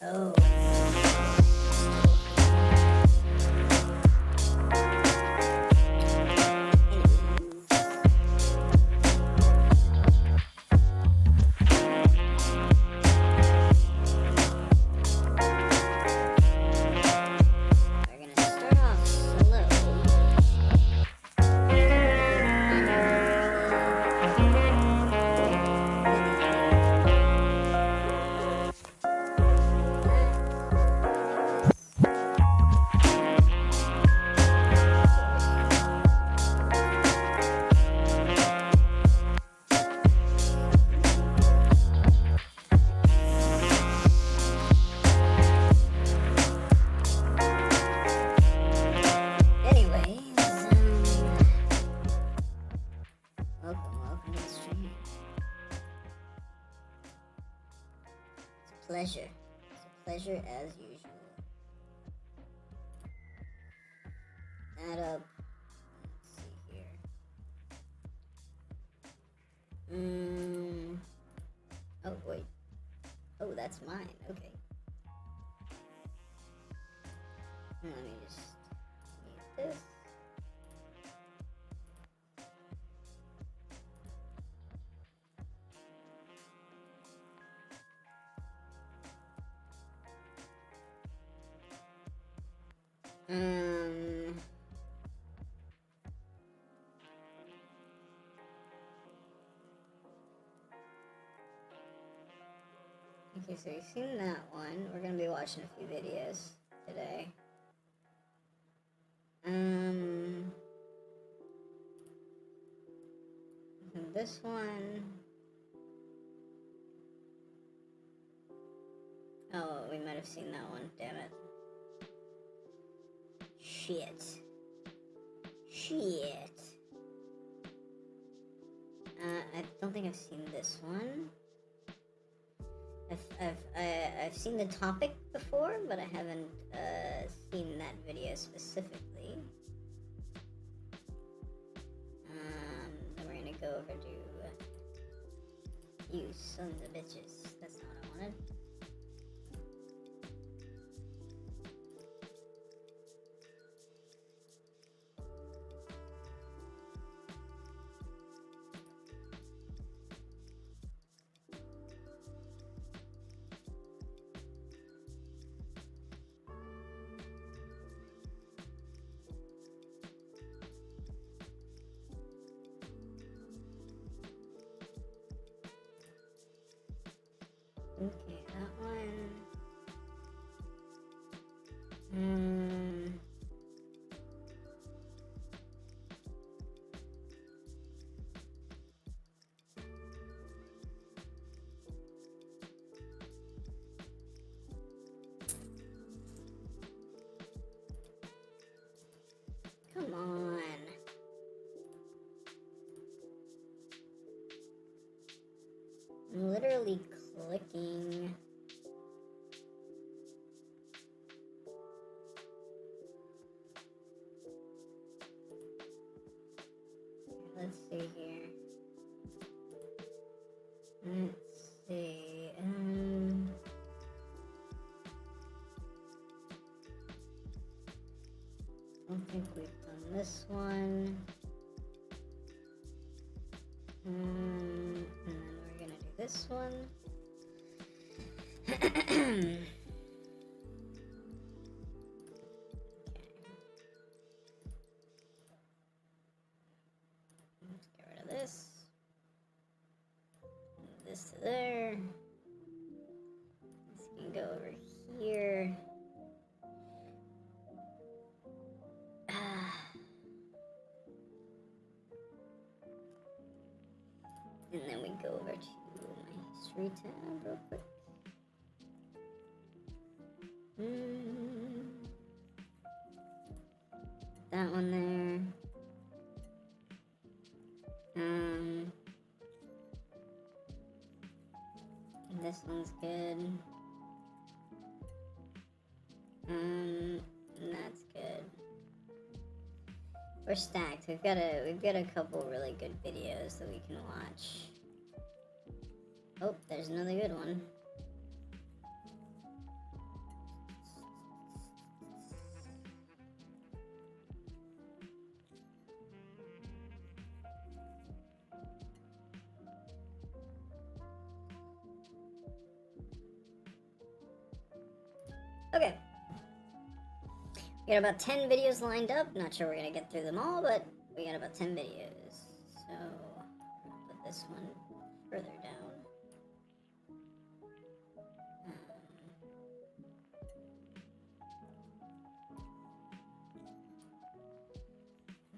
Oh. Pleasure. It's a pleasure as usual. Add up. Let's see here. Oh, wait. Oh, that's mine. Okay. Let me just mute this. Okay, so you've seen that one. We're gonna be watching a few videos today. And this one. Oh, we might have seen that one. Damn it. Shit. I don't think I've seen this one. I've seen the topic before, but I haven't seen that video specifically. Then we're gonna go over to you sons of bitches. That's not what I wanted. Okay, that one. Come on. I'm literally clicking. Let's see here. Let's see. I don't think we've done this one. And then we're gonna do this one. Let's get rid of this. Move this to there. This can go over here. And then we go over to my history tab real quick. That one there. This one's good. And that's good. We're stacked. We've got a couple really good videos that we can watch. Oh, there's another good one. Okay. We got about 10 videos lined up. Not sure we're gonna get through them all, but we got about 10 videos. So, put this one further down.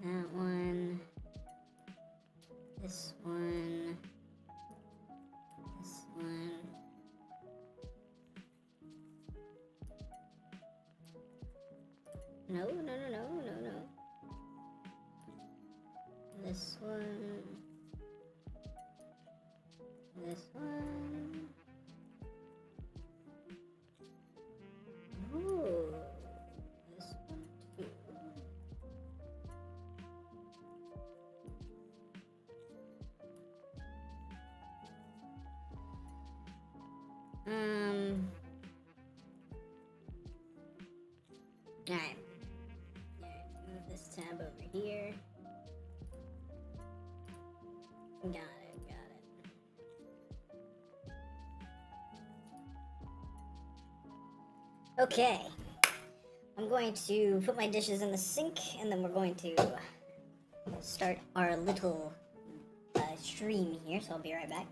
That one. This one. This one. No, no, no, no, no, no. This one. This one. Ooh. This one too. Alright. Move this tab over here. Got it, got it. Okay. I'm going to put my dishes in the sink, and then we're going to start our little stream here, so I'll be right back.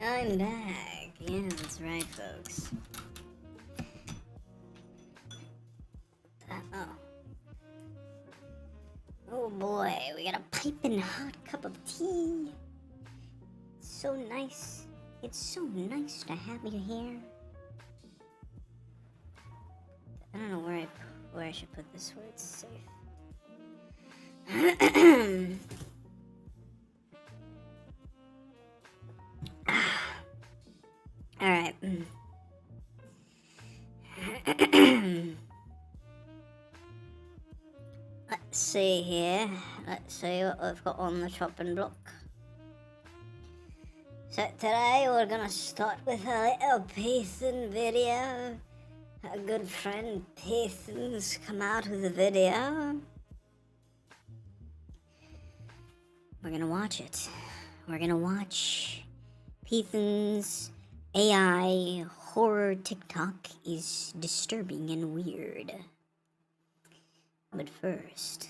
I'm back. Yeah, that's right, folks. Oh. Oh boy, we got a piping hot cup of tea. It's so nice. It's so nice to have you here. I don't know where I should put this where it's safe. All right. Let's see here. Let's see what we've got on the chopping block. So today we're gonna start with a little Python video. A good friend Python's come out with a video. We're gonna watch it. We're gonna watch Python's AI horror TikTok is disturbing and weird. But first...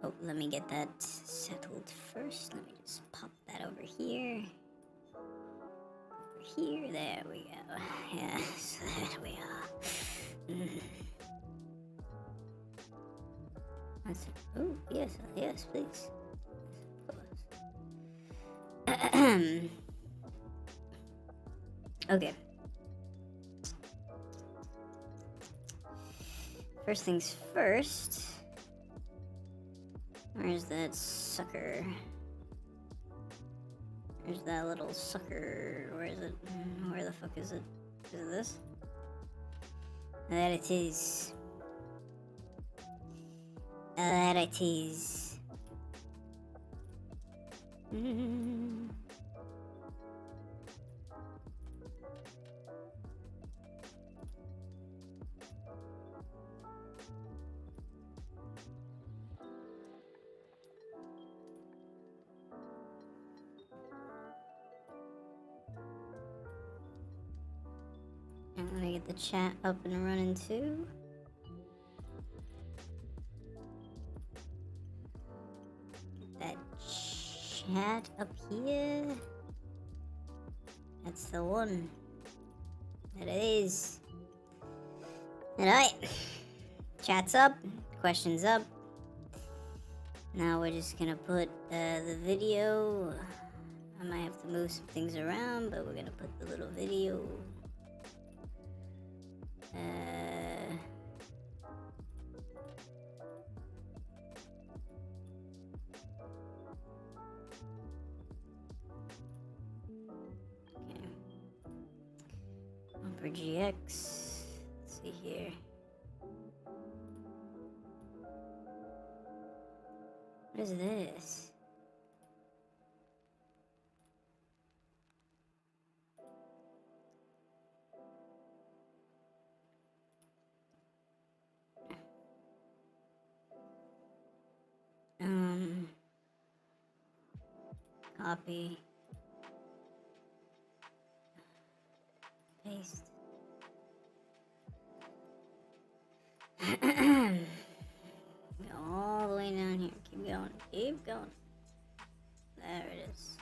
Oh, let me get that settled first. Let me just pop that over here. Over here, there we go. Yes, there we are. Oh, yes, please. Okay. First things first. Where's that sucker? Where's that little sucker? Where is it? Where the fuck is it? Is it this? That it is. That it is. I'm gonna get the chat up and running too. Get that chat up here. That's the one. That it is. Alright. Chat's up. Questions up. Now we're just gonna put the video. I might have to move some things around, but we're gonna put the little video. For GX, let's see here. What is this? Copy. Paste. Go all the way down here. Keep going. Keep going. There it is.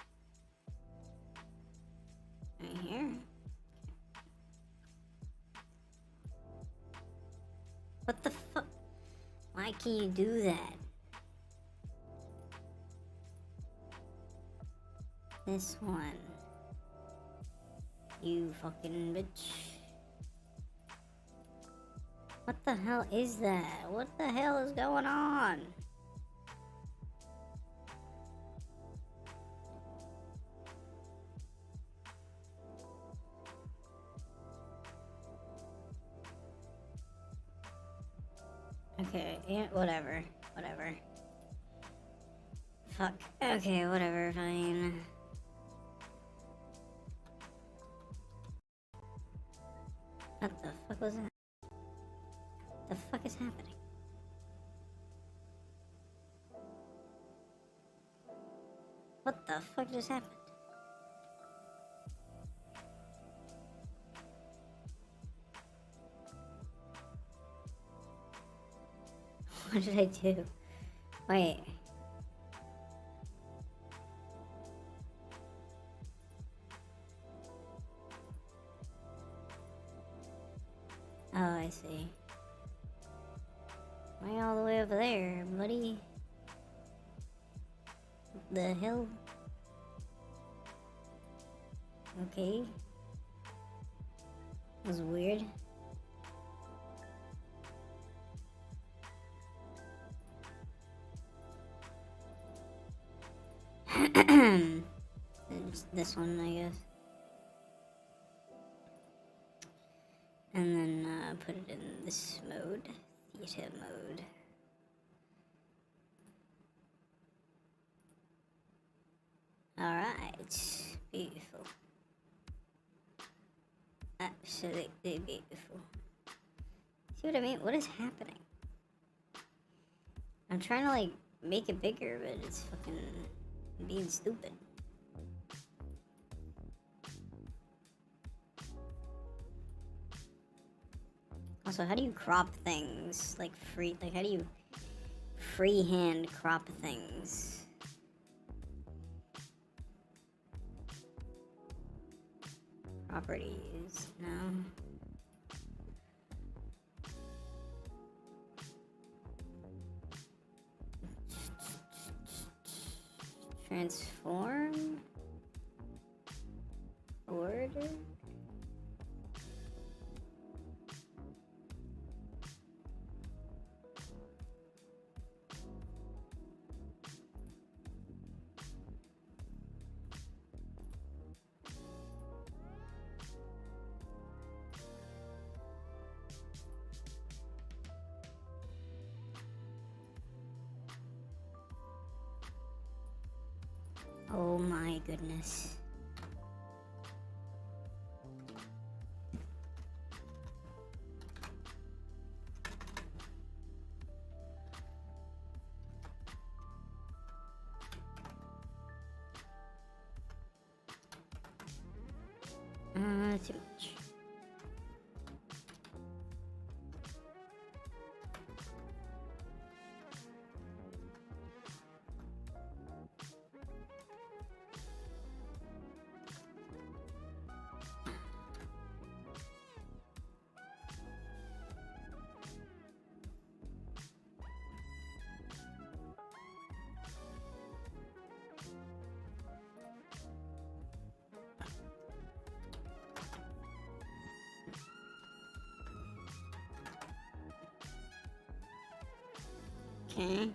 Right here. What the fuck? Why can you do that? This one. You fucking bitch. What the hell is that? What the hell is going on? Okay, yeah, whatever. Whatever. Fuck. Okay, whatever, fine. What the fuck was that? The fuck is happening? What the fuck just happened? What did I do? Wait. I see. Why all the way over there, buddy? The hell? Okay. That was weird. This one, I guess. And then put it in this mode. Theater mode. Alright. Beautiful. Absolutely beautiful. See what I mean? What is happening? I'm trying to like make it bigger, but it's fucking being stupid. Also, how do you crop things? Like how do you freehand crop things? Properties, no. Transform? Order? Oh my goodness. Too much. Okay.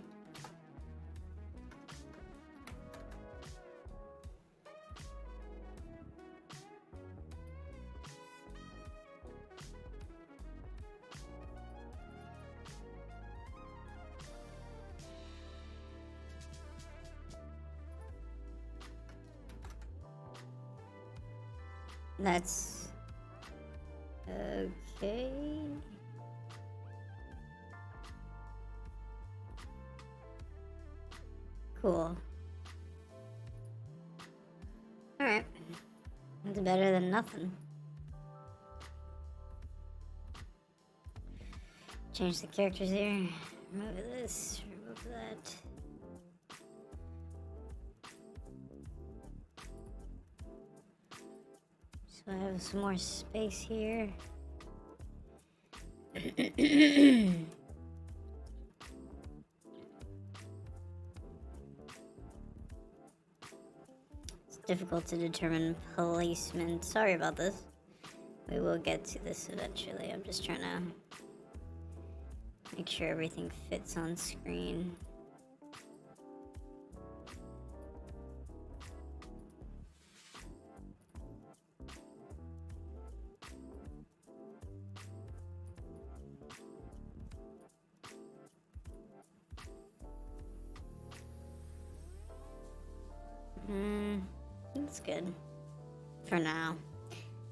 That's okay. Cool. Alright. It's better than nothing. Change the characters here. Remove this, remove that. So I have some more space here. It's difficult to determine placement. Sorry about this. We will get to this eventually. I'm just trying to make sure everything fits on screen. That's good. For now.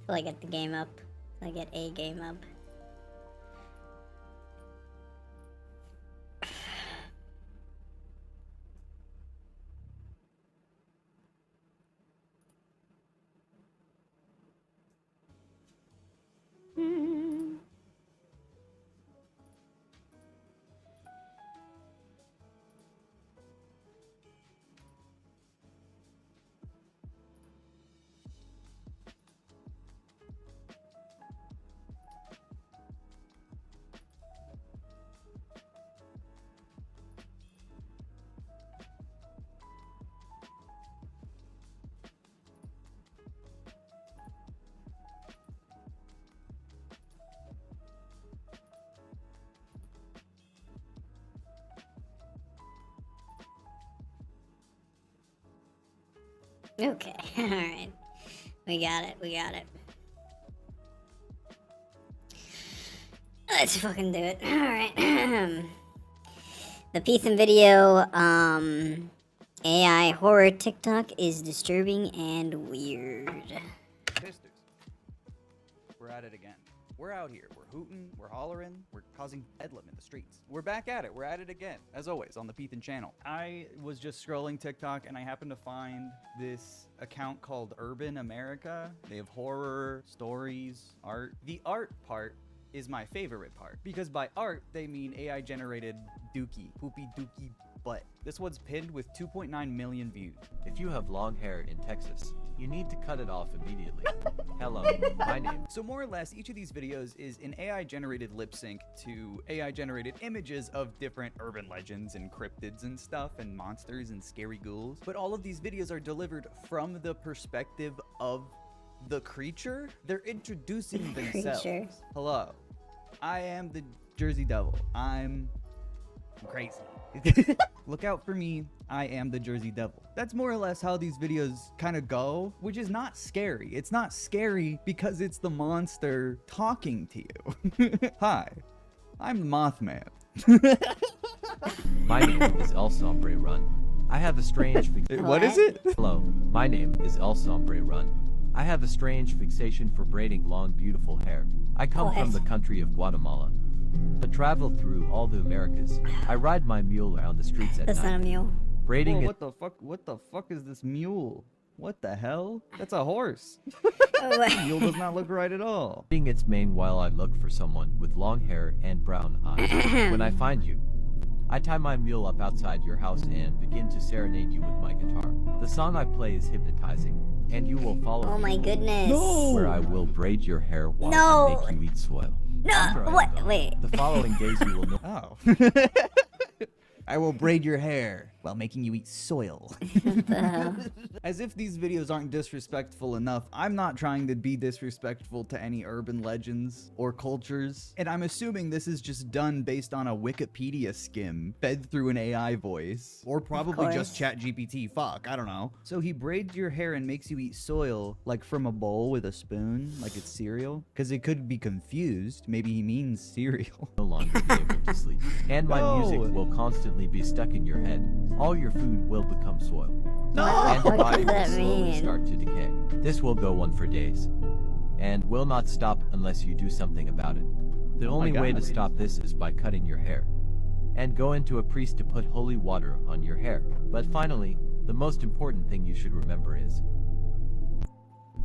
Till I get the game up. Till I get a game up. Okay, alright. We got it, we got it. Let's fucking do it. Alright. The Python video, AI horror TikTok is disturbing and weird. Pisters. We're at it again. We're out here. We're hooting. We're hollering. We're causing bedlam in the streets. We're back at it. We're at it again, as always, on the Python channel. I was just scrolling TikTok and I happened to find this account called Urban America. They have horror, stories, art. The art part is my favorite part because by art, they mean AI generated dookie, poopy dookie butt. This one's pinned with 2.9 million views. If you have long hair in Texas, you need to cut it off immediately. Hello, my name. So more or less, each of these videos is an AI-generated lip sync to AI-generated images of different urban legends and cryptids and stuff and monsters and scary ghouls. But all of these videos are delivered from the perspective of the creature. They're introducing themselves. Creature. Hello, I am the Jersey Devil. I'm crazy. Look out for me, I am the Jersey Devil. That's more or less how these videos kind of go, which is not scary. It's not scary because it's the monster talking to you. Hi, I'm the Mothman. My name is El Sombre Run. I have a strange What is it? Hello, my name is El Sombre Run. I have a strange fixation for braiding long, beautiful hair. I come from the country of Guatemala. To travel through all the Americas, I ride my mule around the streets at That's night. not a mule. Braiding Whoa, it. what the fuck is this mule? What the hell? That's a horse. Oh, wait. Mule does not look right at all. Braiding its mane while I look for someone with long hair and brown eyes. When I find you, I tie my mule up outside your house and begin to serenade you with my guitar. The song I play is hypnotizing, and you will follow Oh me, my goodness. No. where I will braid your hair while No. I make you eat soil. No, After I am what? done, Wait. The following days you will know. Oh. I will braid your hair while making you eat soil. As if these videos aren't disrespectful enough, I'm not trying to be disrespectful to any urban legends or cultures, and I'm assuming this is just done based on a Wikipedia skim fed through an AI voice, or probably just ChatGPT. Fuck, I don't know. So he braids your hair and makes you eat soil, like from a bowl with a spoon, like it's cereal? Because it could be confused. Maybe he means cereal. No longer be able to sleep. And my music will constantly be stuck in your head. All your food will become soil. And your What body does will that slowly mean? start to decay. This will go on for days. And will not stop unless you do something about it. The only way to stop this is by cutting your hair. And go into a priest to put holy water on your hair. But finally, the most important thing you should remember is,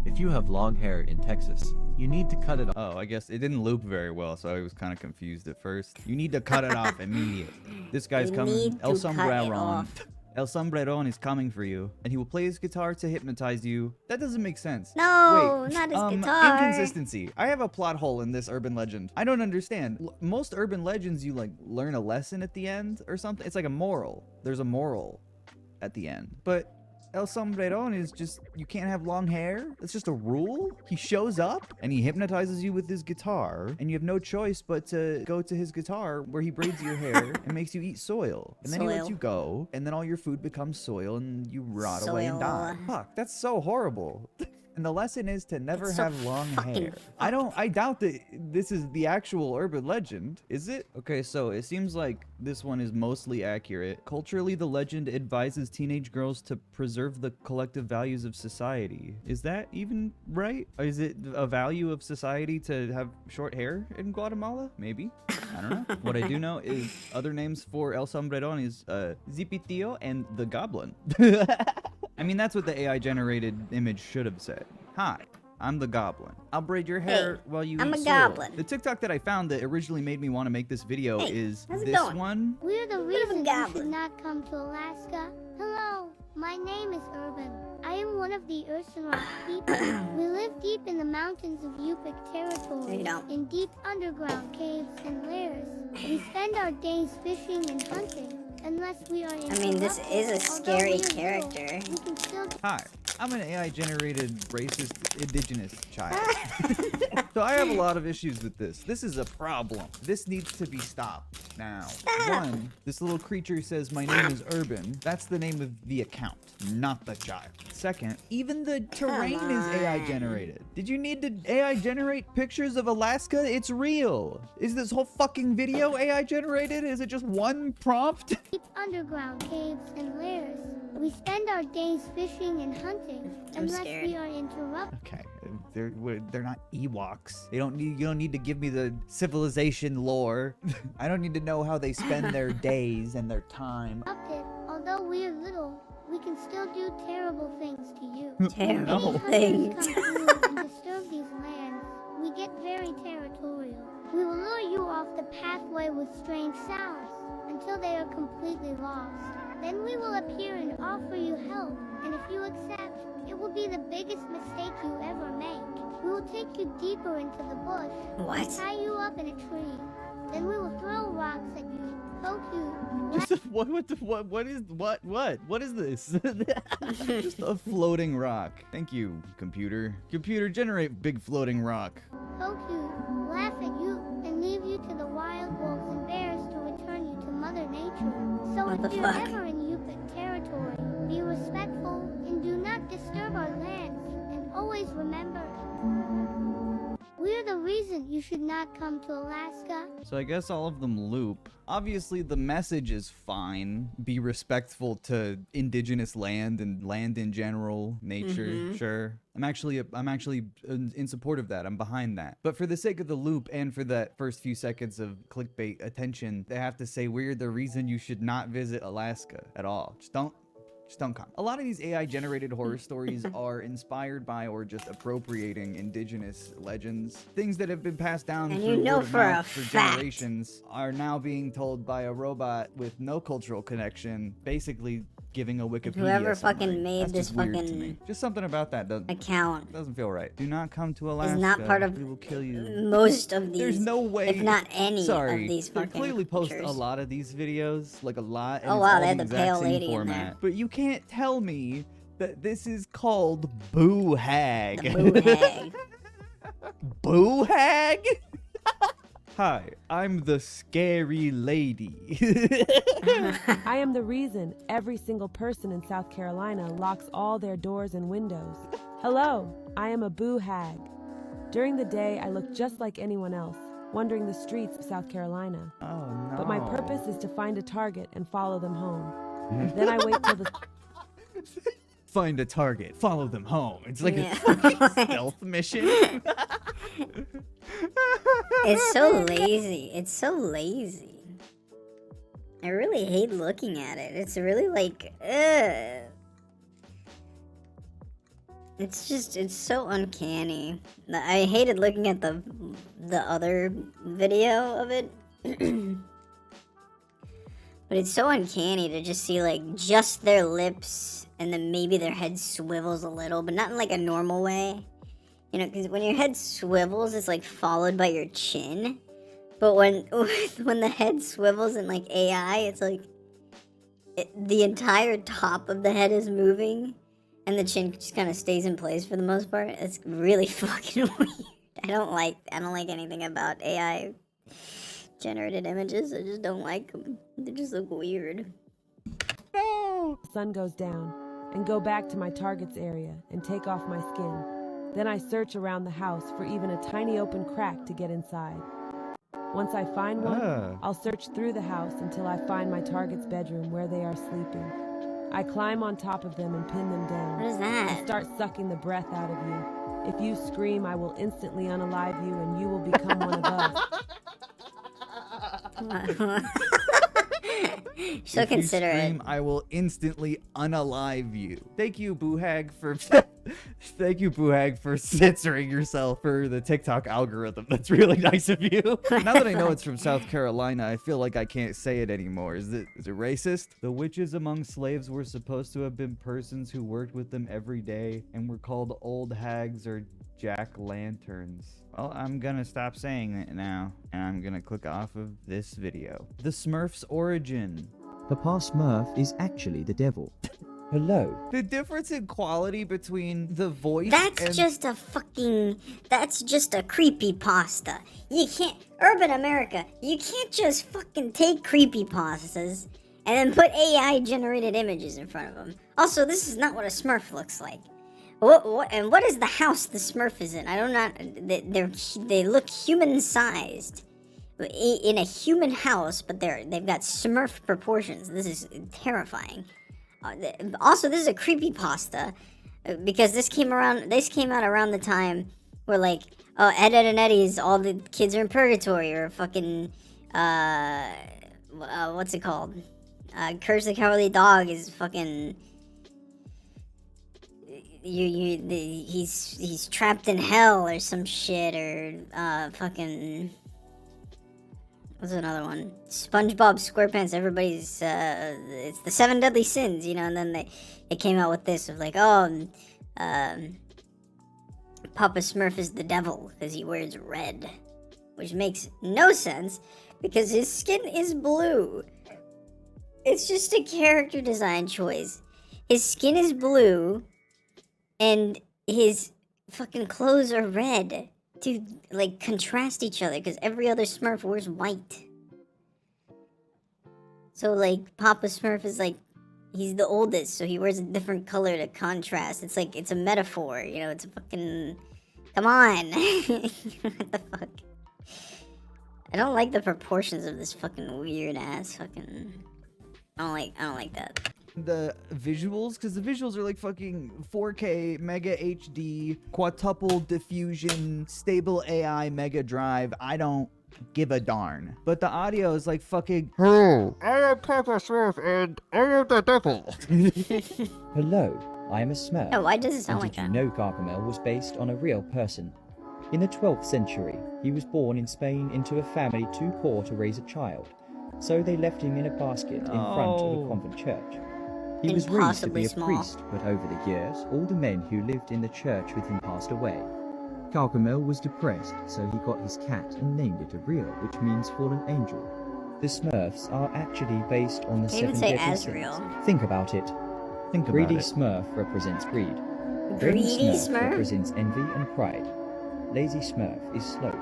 if you have long hair in Texas, you need to cut it off. Oh, I guess it didn't loop very well, so I was kind of confused at first. You need to cut it off immediately. This guy's You coming. need El to cut it Sombreron. off. El Sombreron is coming for you, and he will play his guitar to hypnotize you. That doesn't make sense. No, Wait, not his guitar. Inconsistency. I have a plot hole in this urban legend. I don't understand. Most urban legends, you like learn a lesson at the end or something. It's like a moral. There's a moral at the end. But El Sombreron is just, you can't have long hair. It's just a rule. He shows up and he hypnotizes you with his guitar, and you have no choice but to go to his guitar where he braids your hair and makes you eat soil. And then he lets Soil. you go, and then all your food becomes soil and you rot away and die. Soil. Fuck, that's so horrible. And the lesson is to never It's so have long fucking hair. I doubt that this is the actual urban legend. Is it? Okay, so it seems like this one is mostly accurate. Culturally, the legend advises teenage girls to preserve the collective values of society. Is that even right? Is it a value of society to have short hair in Guatemala? Maybe. I don't know. What I do know is other names for El Sombreron is Zipitío and the Goblin. I mean, that's what the AI-generated image should have said. Hi, I'm the Goblin. I'll braid your hair while you I'm eat a soil. goblin. The TikTok that I found that originally made me want to make this video Hey, is how's it this going? one. We're the of a reason you goblin. should not come to Alaska. Hello, my name is Urban. I am one of the Ursinrock people. We live deep in the mountains of Yupik territory, No, you don't. in deep underground caves and lairs. We spend our days fishing and hunting. Unless we are I mean, this is a interrupted. Although scary we are little, character. we can still Hi, I'm an AI-generated racist indigenous child. So I have a lot of issues with this. This is a problem. This needs to be stopped. Now, one, this little creature says my name is Urban. That's the name of the account, not the child. Second, even the terrain is AI generated. Did you need to AI generate pictures of Alaska? It's real. Is this whole fucking video AI generated? Is it just one prompt? Deep underground caves and lairs. We spend our days fishing and hunting, I'm unless scared. we are interrupted. Okay, they're not Ewoks. You don't need to give me the civilization lore. I don't need to know how they spend their days and their time. Although we are little, we can still do terrible things to you. Terrible Any things. hunters come through and disturb these lands, we get very territorial. We will lure you off the pathway with strange sounds until they are completely lost. Then we will appear and offer you help, and if you accept, it will be the biggest mistake you ever make. We will take you deeper into the bush, What? tie you up in a tree. Then we will throw rocks at you, poke you, Just what is this? Just a floating rock. Thank you, computer. Computer, generate big floating rock. poke you, laugh at you, and leave you to the wild wolves and bears to return you to Mother Nature. So What if the you're fuck? ever in Yupik territory, be respectful and do not disturb our lands. And always remember, we're the reason you should not come to Alaska. So I guess all of them loop. Obviously, the message is fine. Be respectful to indigenous land and land in general, nature. Sure. I'm actually in support of that. I'm behind that. But for the sake of the loop and for that first few seconds of clickbait attention, they have to say we're the reason you should not visit Alaska at all. Just don't come. A lot of these AI generated horror stories are inspired by or just appropriating indigenous legends. Things that have been passed down And through you know word of for a mouth for fact. generations are now being told by a robot with no cultural connection, basically giving a Wikipedia Whoever summary. fucking made That's this just weird to fucking me. Just something about that account doesn't feel right. Do not come to Alaska. is not part of We will kill you. most of these. There's no way. if not any Sorry, of these they fucking clearly post pictures. a lot of these videos, like a lot. And Oh, it's wow, all they had the the exact pale same lady in format. there. But you can't tell me that this is called Boo Hag. The boo hag. Boo Hag? Hi, I'm the scary lady. I am the reason every single person in South Carolina locks all their doors and windows. Hello, I am a boo hag. During the day, I look just like anyone else, wandering the streets of South Carolina. Oh no. But my purpose is to find a target and follow them home. Then I wait till the Find a target, follow them home. It's like Yeah. a fucking stealth mission. It's so lazy. It's so lazy. I really hate looking at it. It's really like, ugh. It's so uncanny. I hated looking at the other video of it. But it's so uncanny to just see like just their lips and then maybe their head swivels a little, but not in like a normal way. You know, because when your head swivels, it's like followed by your chin. But when the head swivels in like AI, it's like the entire top of the head is moving, and the chin just kind of stays in place for the most part. It's really fucking weird. I don't like anything about AI generated images. I just don't like them. They just look weird. No. sun goes down and go back to my target's area and take off my skin. Then I search around the house for even a tiny open crack to get inside. Once I find one, I'll search through the house until I find my target's bedroom where they are sleeping. I climb on top of them and pin them down. What is I that? start sucking the breath out of you. If you scream, I will instantly unalive you and you will become one of us. So If you considerate. scream, I will instantly unalive you. Thank you, Boohag, for censoring yourself for the TikTok algorithm. That's really nice of you. Now that I know it's from South Carolina, I feel like I can't say it anymore. Is it racist? The witches among slaves were supposed to have been persons who worked with them every day and were called old hags or jack-lanterns. Well, I'm gonna stop saying it now, and I'm gonna click off of this video. The Smurfs' origin. Papa Smurf is actually the devil. Hello. The difference in quality between the voice That's and... just a creepypasta. You can't, Urban America, you can't just fucking take creepypastas and then put AI generated images in front of them. Also, this is not what a Smurf looks like. What is the house the Smurf is in? I don't know, they look human sized. In a human house, but they've got Smurf proportions. This is terrifying. Also, this is a creepypasta because this came out around the time where, like, oh, Ed, Ed and Eddie's all the kids are in purgatory, or fucking what's it called? Curse the Cowardly Dog is fucking he's trapped in hell or some shit, or fucking. What's another one? SpongeBob SquarePants. Everybody's it's the 7 deadly sins, you know. And then they came out with this of like, oh, Papa Smurf is the devil because he wears red, which makes no sense because his skin is blue. It's just a character design choice. His skin is blue, and his fucking clothes are red. To, like, contrast each other, because every other Smurf wears white. So, like, Papa Smurf is, like, he's the oldest, so he wears a different color to contrast. It's like, it's a metaphor, you know, it's a fucking... Come on! What the fuck? I don't like the proportions of this fucking weird-ass fucking... I don't like that. The visuals, because the visuals are like fucking 4K, Mega HD, quadruple diffusion, stable AI, Mega Drive. I don't give a darn. But the audio is like fucking... Hello, I am Papa Smurf and I am the devil. Hello, I am a Smurf. Oh, why does it sound And like did that? you know Gargamel was based on a real person? In the 12th century, he was born in Spain into a family too poor to raise a child. So they left him in a basket in front of a convent church. He was raised to be a priest, but over the years, all the men who lived in the church with him passed away. Gargamel was depressed, so he got his cat and named it Ariel, which means fallen angel. The Smurfs are actually based on the They even 7 say deadly Azrael. sins. Think about it. Think Greedy about it. Smurf represents greed. Greedy Ready Smurf? represents envy and pride. Lazy Smurf is slow.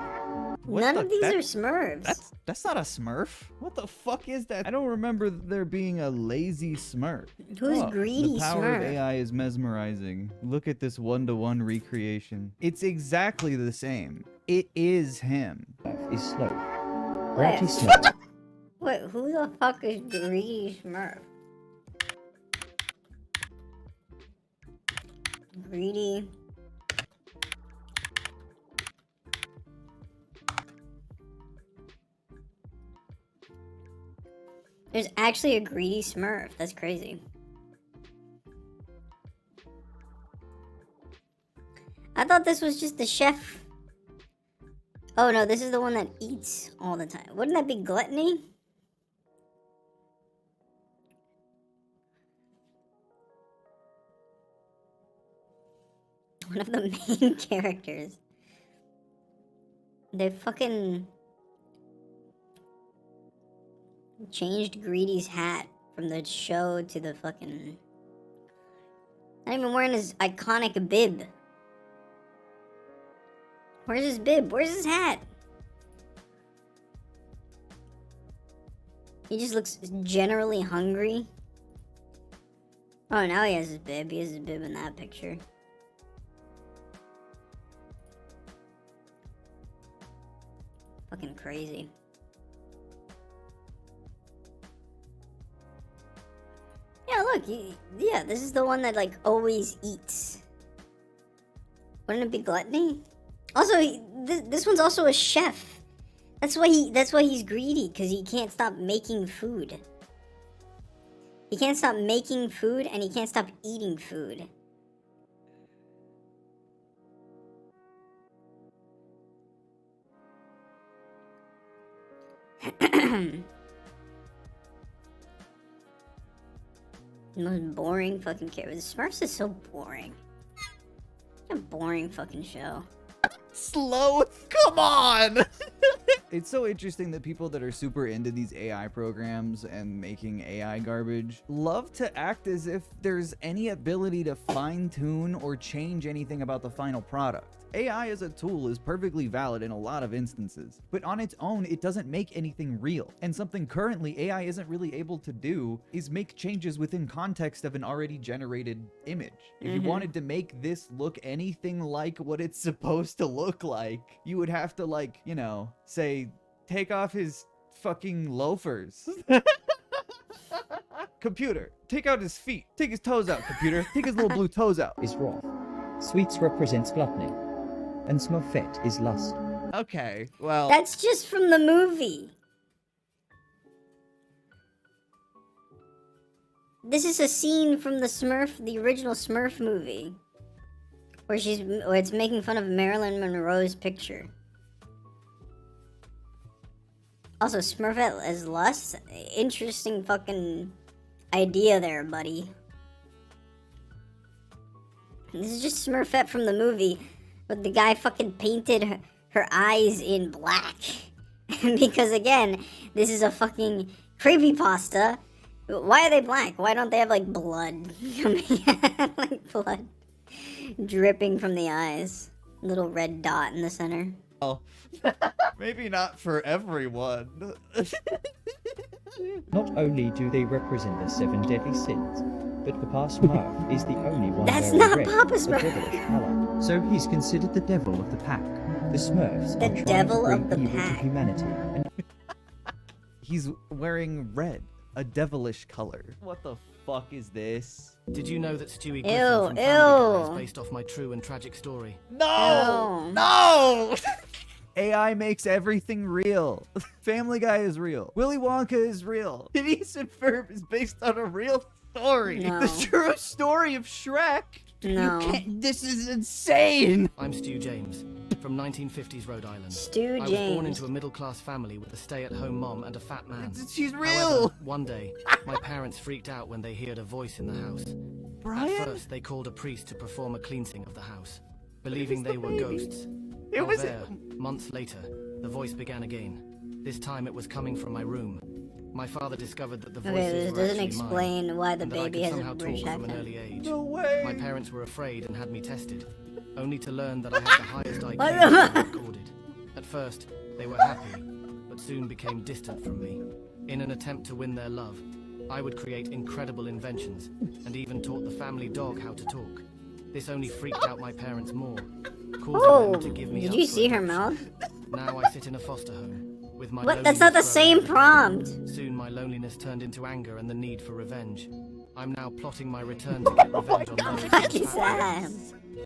What None the- of these that- are Smurfs. That's not a Smurf. What the fuck is that? I don't remember there being a lazy Smurf. Who's Oh, Greedy The power of Smurf? AI is mesmerizing. Look at this one-to-one recreation. It's exactly the same. It is him. Smurf is slow. Wait. Ratty Smurf Wait, who the fuck is Greedy Smurf? Greedy. There's actually a Greedy Smurf. That's crazy. I thought this was just the chef. Oh no, this is the one that eats all the time. Wouldn't that be Gluttony? One of the main characters. They fucking changed Greedy's hat from the show to the fucking... Not even wearing his iconic bib. Where's his bib? Where's his hat? He just looks generally hungry. Oh, now he has his bib. He has his bib in that picture. Fucking crazy. Yeah, look. Yeah, this is the one that, like, always eats. Wouldn't it be Gluttony? Also, this one's also a chef. That's why he's greedy, because he can't stop making food. He can't stop making food, and he can't stop eating food. The most boring fucking character. Smurfs is so boring. A boring fucking show. Slow? Come on! It's so interesting that people that are super into these AI programs and making AI garbage love to act as if there's any ability to fine-tune or change anything about the final product. AI as a tool is perfectly valid in a lot of instances, but on its own, it doesn't make anything real. And something currently AI isn't really able to do is make changes within context of an already generated image. If you wanted to make this look anything like what it's supposed to look like, you would have to, like, you know, say, take off his fucking loafers. Computer, take out his feet. Take his toes out, computer. Take his little blue toes out. Is wrath. Sweets represents gluttony. And Smurfette is lust. Okay, well... That's just from the movie. This is a scene from the original Smurf movie. Where it's making fun of Marilyn Monroe's picture. Also, Smurfette as lust? Interesting fucking idea there, buddy. This is just Smurfette from the movie, but the guy fucking painted her eyes in black. Because again, this is a fucking creepypasta. Why are they black? Why don't they have like blood coming out? Like blood dripping from the eyes. Little red dot in the center. Oh. Maybe not for everyone. Not only do they represent the 7 deadly sins, but Papa Smurf is the only one That's wearing not red, Papa a Smurf. devilish color. So he's considered the devil of the pack. The Smurfs The are trying devil to of bring the evil pack. to humanity. And He's wearing red, a devilish color. What the fuck is this? Did you know that Stewie Ew, Griffin from Family Guy is ew. based off my true and tragic story? No! Ew. No! AI makes everything real. Family Guy is real. Willy Wonka is real. Phineas and Ferb is based on a real story. No. The true story of Shrek. No. This is insane. I'm Stu James, from 1950s Rhode Island. Stu I was born James. into a middle-class family with a stay-at-home mom and a fat man. She's real. However, one day, my parents freaked out when they heard a voice in the house. Brian? At first, they called a priest to perform a cleansing of the house, believing the they were baby. ghosts. It was- However, months later, the voice began again. This time it was coming from my room. My father discovered that the voices Okay, this were doesn't actually mine, explain why the and that I baby could has a somehow British talk from an accent. early age. No way. My parents were afraid and had me tested, only to learn that I had the highest IQ What the ever fuck? recorded. At first, they were happy, but soon became distant from me. In an attempt to win their love, I would create incredible inventions, and even taught the family dog how to talk. This only freaked out my parents more, causing Oh, them to give me did up you for see her adoption. mouth? Now I sit in a foster home, with my What? That's not the loneliness same growing. prompt. Soon my loneliness turned into anger and the need for revenge. I'm now plotting my return to get revenge on those What who is attacked me. that?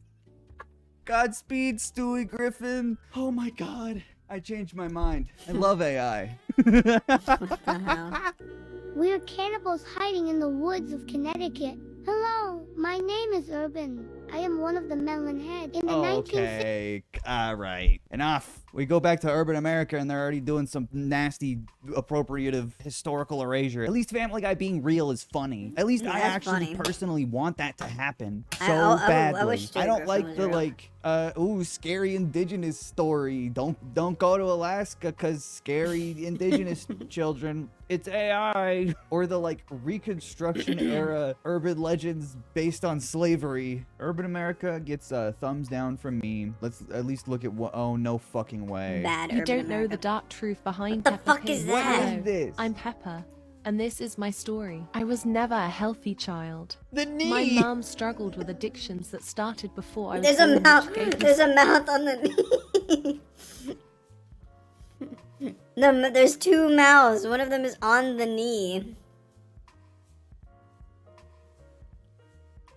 Godspeed, Stewie Griffin. Oh my god. I changed my mind. I love AI. What the hell? We're cannibals hiding in the woods of Connecticut. Hello, my name is Urban. I am one of the Melon Head. In the 1960s, Okay, alright. Enough. We go back to urban America and they're already doing some nasty, appropriative, historical erasure. At least Family Guy being real is funny. At least Yeah, I that's actually funny. personally want that to happen so I badly. wish Stewie I don't Griffin like was the, real. like, ooh, scary indigenous story. Don't go to Alaska cause scary indigenous children. It's AI. Or the, like, Reconstruction era urban legends based on slavery. Urban America gets a thumbs down from me. Let's at least look at what. Oh, no fucking way. Bad You urban don't know America. the dark truth behind What the Peppa fuck Pig. is What that? is this? I'm Peppa, and this is my story. I was never a healthy child. The knee. My mum struggled with addictions that started before I was There's a born, mouth. which gave me There's a mouth on the knee. No, there's two mouths. One of them is on the knee.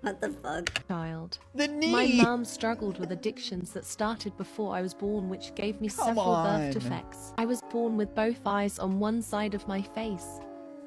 What the fuck? child. The knee. My mum struggled with addictions that started before I was born, which gave me Come several birth on. defects. I was born with both eyes on one side of my face.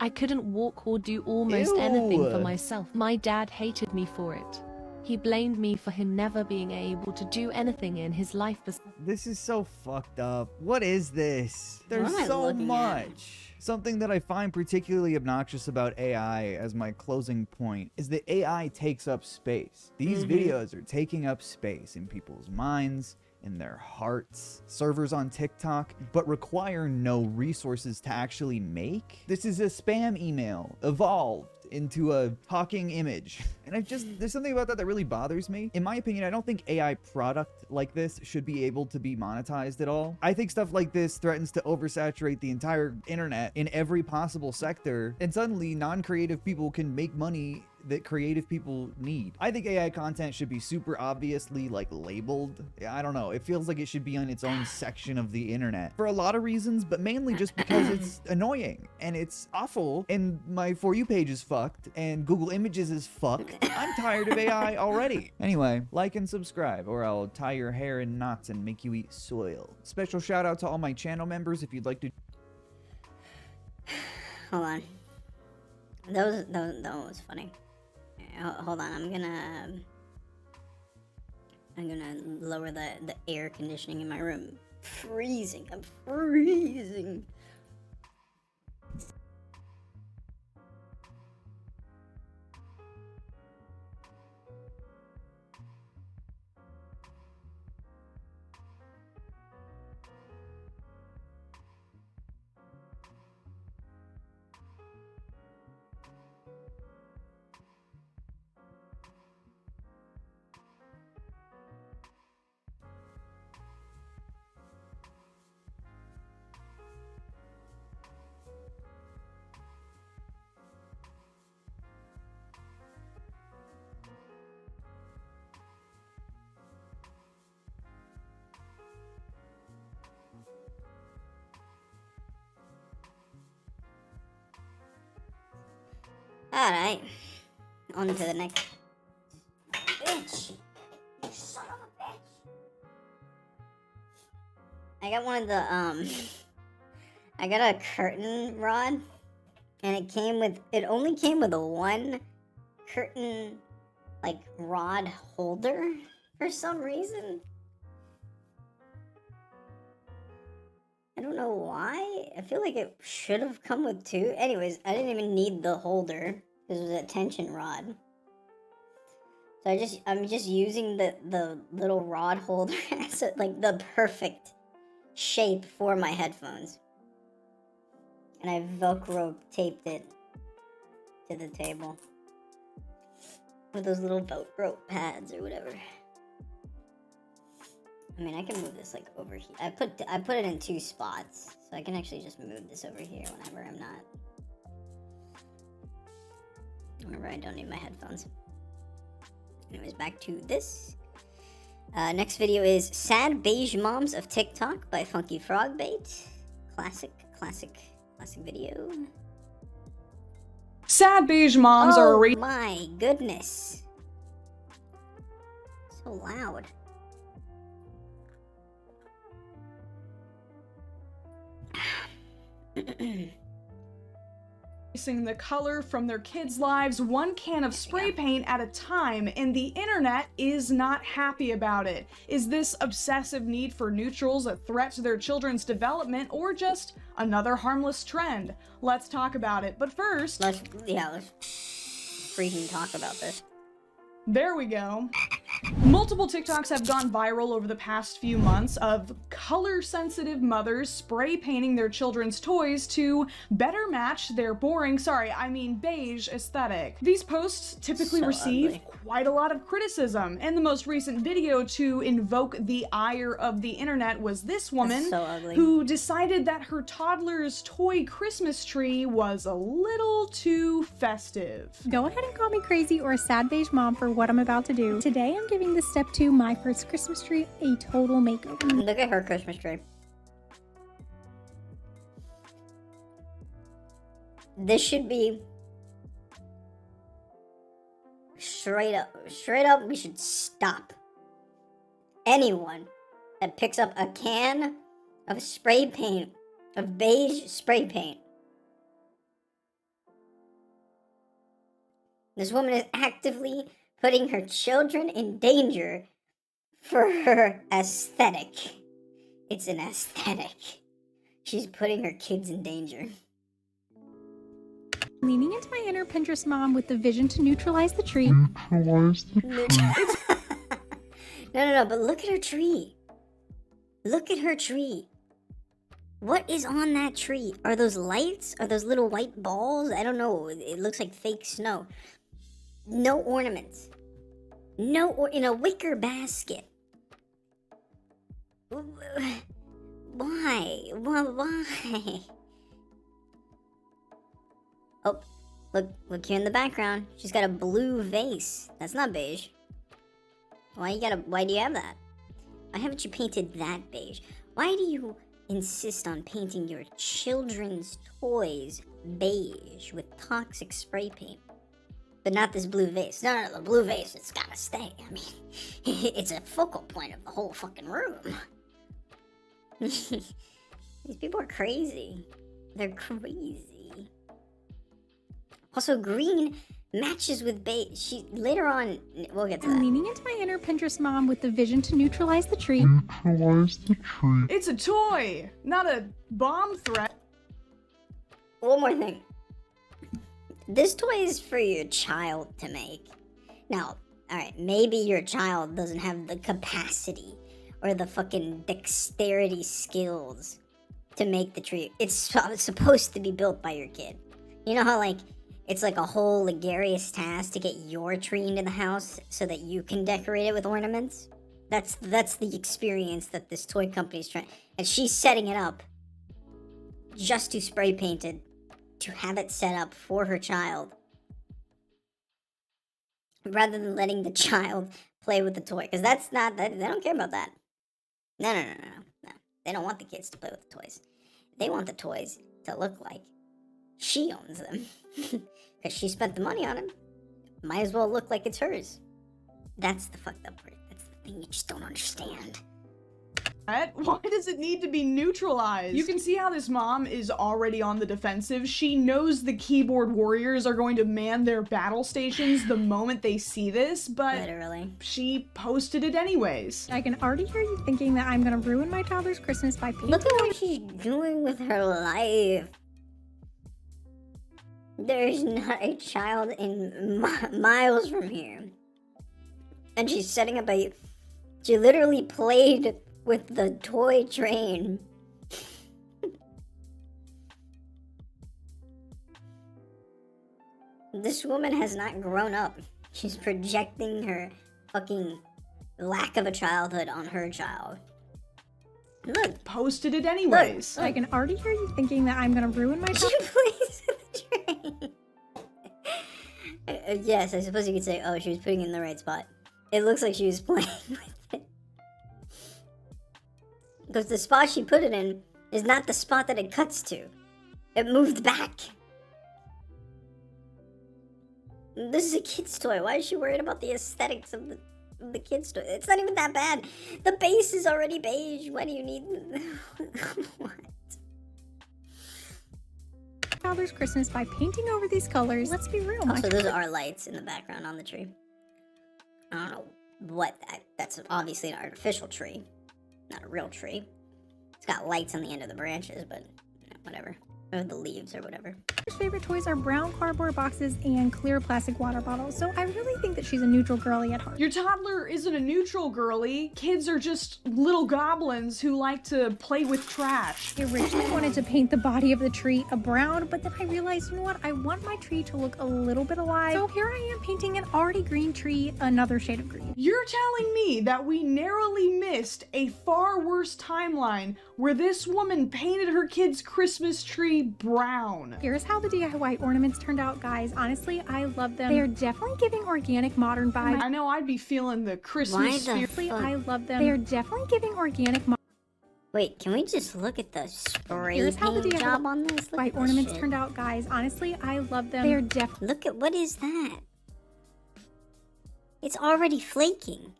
I couldn't walk or do almost anything for Ew. myself. My dad hated me for it. He blamed me for him never being able to do anything in his life. This is so fucked up. What is this? There's am I so looking at? much. Something that I find particularly obnoxious about AI as my closing point is that AI takes up space. These videos are taking up space in people's minds, in their hearts. Servers on TikTok, but require no resources to actually make. This is a spam email evolved into a talking image. And there's something about that that really bothers me. In my opinion, I don't think AI product like this should be able to be monetized at all. I think stuff like this threatens to oversaturate the entire internet in every possible sector, and suddenly non-creative people can make money that creative people need. I think AI content should be super obviously like labeled. I don't know. It feels like it should be on its own section of the internet for a lot of reasons, but mainly just because it's annoying and it's awful and my For You page is fucked and Google Images is fucked. I'm tired of AI already. Anyway, like and subscribe or I'll tie your hair in knots and make you eat soil. Special shout out to all my channel members if you'd like to. Hold on. That was funny. Hold on, I'm gonna lower the air conditioning in my room. Freezing. I'm freezing. Alright. On to the next. Bitch! You son of a bitch! I got one of the, I got a curtain rod. And it only came with a one curtain, like, rod holder for some reason. I don't know why. I feel like it should have come with two. Anyways, I didn't even need the holder because it was a tension rod. So I'm just using the little rod holder as like the perfect shape for my headphones. And I Velcro taped it to the table with those little Velcro pads or whatever. I mean, I can move this like over here. I put it in two spots, so I can actually just move this over here whenever I'm not. Whenever I don't need my headphones. Anyways, back to this. Next video is Sad Beige Moms of TikTok by Funky Frog Bait. Classic video. Sad beige moms are Oh my goodness. So loud. erasing the color from their kids' lives one can of spray paint at a time, and the internet is not happy about it. Is this obsessive need for neutrals a threat to their children's development, or just another harmless trend? Let's talk about it, but first... Let's freaking talk about this. There we go. Multiple TikToks have gone viral over the past few months of color-sensitive mothers spray painting their children's toys to better match their beige aesthetic. These posts typically receive quite a lot of criticism, and the most recent video to invoke the ire of the internet was this woman who decided that her toddler's toy Christmas tree was a little too festive. Go ahead and call me crazy or a sad beige mom for what I'm about to do. Today I'm giving this step 2, my first Christmas tree, a total makeover. Look at her Christmas tree. This should be straight up, we should stop anyone that picks up a can of spray paint, of beige spray paint. This woman is actively putting her children in danger for her aesthetic. It's an aesthetic. She's putting her kids in danger. Leaning into my inner Pinterest mom with the vision to neutralize the tree. No, but look at her tree. Look at her tree. What is on that tree? Are those lights? Are those little white balls? I don't know. It looks like fake snow. No ornaments. No, or in a wicker basket. Why? Why? Oh, look here in the background. She's got a blue vase. That's not beige. Why do you have that? Why haven't you painted that beige? Why do you insist on painting your children's toys beige with toxic spray paint? But not this blue vase. No, the blue vase, it's gotta stay. I mean, it's a focal point of the whole fucking room. These people are crazy. They're crazy. Also, green matches with beige. Later on, we'll get to that. Leaning into my inner Pinterest mom with the vision to neutralize the tree. It's a toy, not a bomb threat. One more thing. This toy is for your child to make. Now, alright, maybe your child doesn't have the capacity or the fucking dexterity skills to make the tree. It's supposed to be built by your kid. You know how, like, it's like a whole laborious task to get your tree into the house so that you can decorate it with ornaments? That's the experience that this toy company's trying. And she's setting it up just to spray paint it, to have it set up for her child, rather than letting the child play with the toy. Because that's not, they don't care about that. No. They don't want the kids to play with the toys. They want the toys to look like she owns them. Because she spent the money on them. Might as well look like it's hers. That's the fucked up part. That's the thing you just don't understand. Why does it need to be neutralized? You can see how this mom is already on the defensive. She knows the keyboard warriors are going to man their battle stations the moment they see this, but literally, she posted it anyways. I can already hear you thinking that I'm gonna ruin my toddler's Christmas by painting. Look at what she's doing with her life. There's not a child in miles from here. And she's setting up a... She literally played with the toy train. This woman has not grown up. She's projecting her fucking lack of a childhood on her child. Look. Posted it anyways. Look. I can already hear you thinking that I'm gonna ruin my She plays with the train. Yes, I suppose you could say, oh, she was putting it in the right spot. It looks like she was playing with it. Because the spot she put it in is not the spot that it cuts to. It moved back. This is a kid's toy. Why is she worried about the aesthetics of the kid's toy? It's not even that bad. The base is already beige. Why do you need... What? Father's Christmas by painting over these colors. Let's be real. Also, those are lights in the background on the tree. I don't know what that's obviously an artificial tree, not a real tree. It's got lights on the end of the branches, but whatever. Or the leaves or whatever. Her favorite toys are brown cardboard boxes and clear plastic water bottles, so I really think that she's a neutral girly at heart. Your toddler isn't a neutral girly. Kids are just little goblins who like to play with trash. I originally wanted to paint the body of the tree a brown, but then I realized, you know what, I want my tree to look a little bit alive. So here I am painting an already green tree another shade of green. You're telling me that we narrowly missed a far worse timeline where this woman painted her kid's Christmas tree brown. Here's how the DIY ornaments turned out, guys. Honestly, I love them. They are definitely giving organic modern vibes. I know I'd be feeling the Christmas spirit. I love them. They are definitely giving organic Wait, can we just look at the spray Here's how the paint DIY job on this? Look at this ornaments shit. turned out, guys. Honestly, I love them. They are definitely... Look at, what is that? It's already flaking.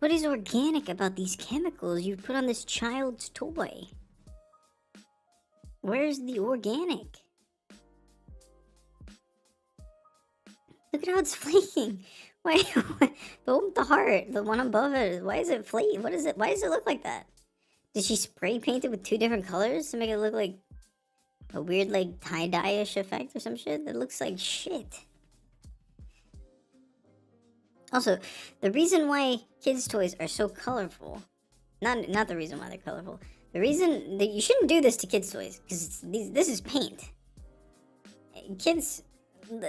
What is organic about these chemicals you put on this child's toy? Where's the organic? Look at how it's flaking. Why? The heart, the one above it. Why is it flake? What is it? Why does it look like that? Did she spray paint it with 2 different colors to make it look like a weird, like, tie-dye-ish effect or some shit? That looks like shit. Also, the reason why kids' toys are so colorful, not the reason why they're colorful, the reason that you shouldn't do this to kids' toys, because this is paint. Kids,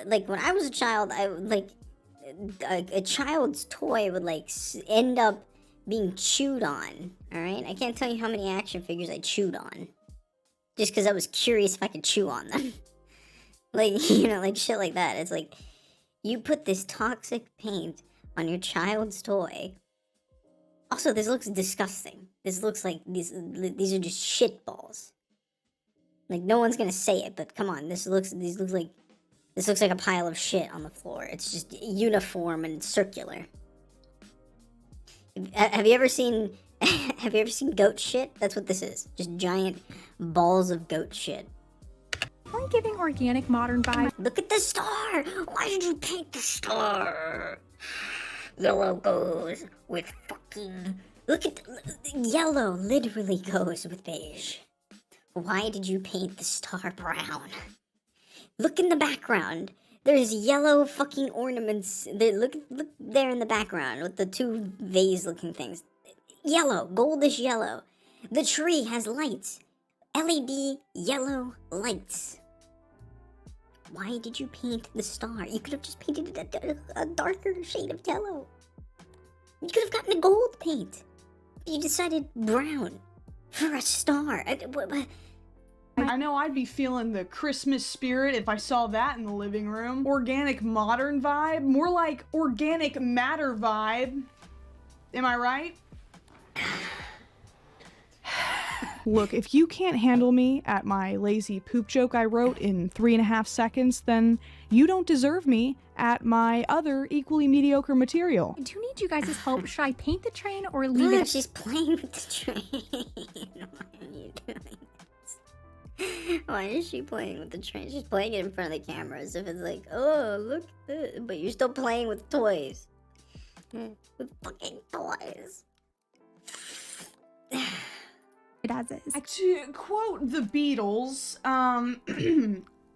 like, when I was a child, I would, like, a child's toy would, like, end up being chewed on, alright? I can't tell you how many action figures I chewed on. Just because I was curious if I could chew on them. Like, you know, like shit like that. It's like, you put this toxic paint on your child's toy. Also, this looks disgusting. This looks like, these are just shit balls. Like, no one's gonna say it, but come on, this looks like a pile of shit on the floor. It's just uniform and circular. Have you ever seen goat shit? That's what this is. Just giant balls of goat shit. Only giving organic modern vibes. Look at the star! Why did you paint the star? Yellow goes with fucking... Look at yellow literally goes with beige. Why did you paint the star brown? Look in the background. There's yellow fucking ornaments. Look there in the background with the 2 vase-looking things. Yellow, goldish yellow. The tree has lights. LED yellow lights. Why did you paint the star? You could have just painted it a darker shade of yellow. You could have gotten a gold paint. You decided brown for a star. I know I'd be feeling the Christmas spirit if I saw that in the living room. Organic modern vibe, more like organic matter vibe. Am I right? Look, if you can't handle me at my lazy poop joke I wrote in 3.5 seconds, then you don't deserve me at my other equally mediocre material. I do need you guys' help. Should I paint the train or leave it? She's playing with the train. Why are you doing this? Why is she playing with the train? She's playing it in front of the camera as if it's like, oh, look at this. But you're still playing with toys. With fucking toys. It as is. To quote the Beatles,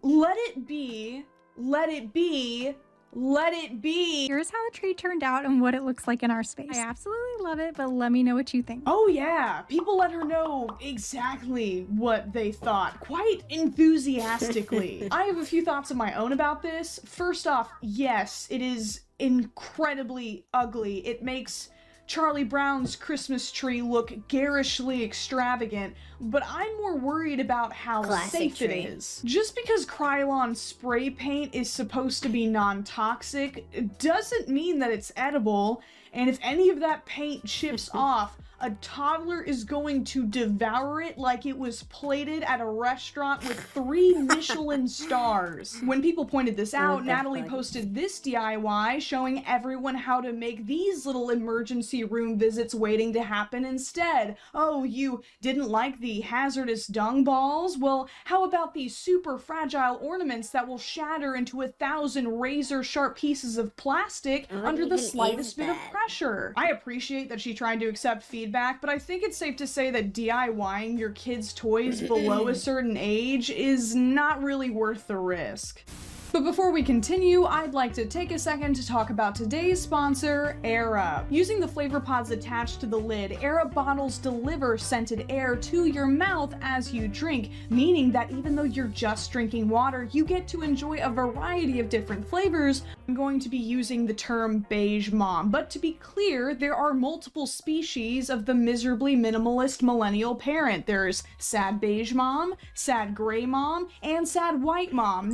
let it be, let it be, let it be. Here's how the tree turned out and what it looks like in our space. I absolutely love it, but let me know what you think. Oh yeah, people let her know exactly what they thought, quite enthusiastically. I have a few thoughts of my own about this. First off, yes, it is incredibly ugly. It makes Charlie Brown's Christmas tree look garishly extravagant, but I'm more worried about how safe it is. Just because Krylon spray paint is supposed to be non-toxic doesn't mean that it's edible, and if any of that paint chips off, a toddler is going to devour it like it was plated at a restaurant with 3 Michelin stars. When people pointed this out, Natalie posted this DIY showing everyone how to make these little emergency room visits waiting to happen instead. Oh, you didn't like the hazardous dung balls? Well, how about these super fragile ornaments that will shatter into 1,000 razor-sharp pieces of plastic under the slightest bit of pressure? I appreciate that she tried to accept feedback, but I think it's safe to say that DIYing your kids' toys below a certain age is not really worth the risk. But before we continue, I'd like to take a second to talk about today's sponsor, Air-Up. Using the flavor pods attached to the lid, Air-Up bottles deliver scented air to your mouth as you drink, meaning that even though you're just drinking water, you get to enjoy a variety of different flavors. I'm going to be using the term beige mom, but to be clear, there are multiple species of the miserably minimalist millennial parent. There's sad beige mom, sad gray mom, and sad white mom.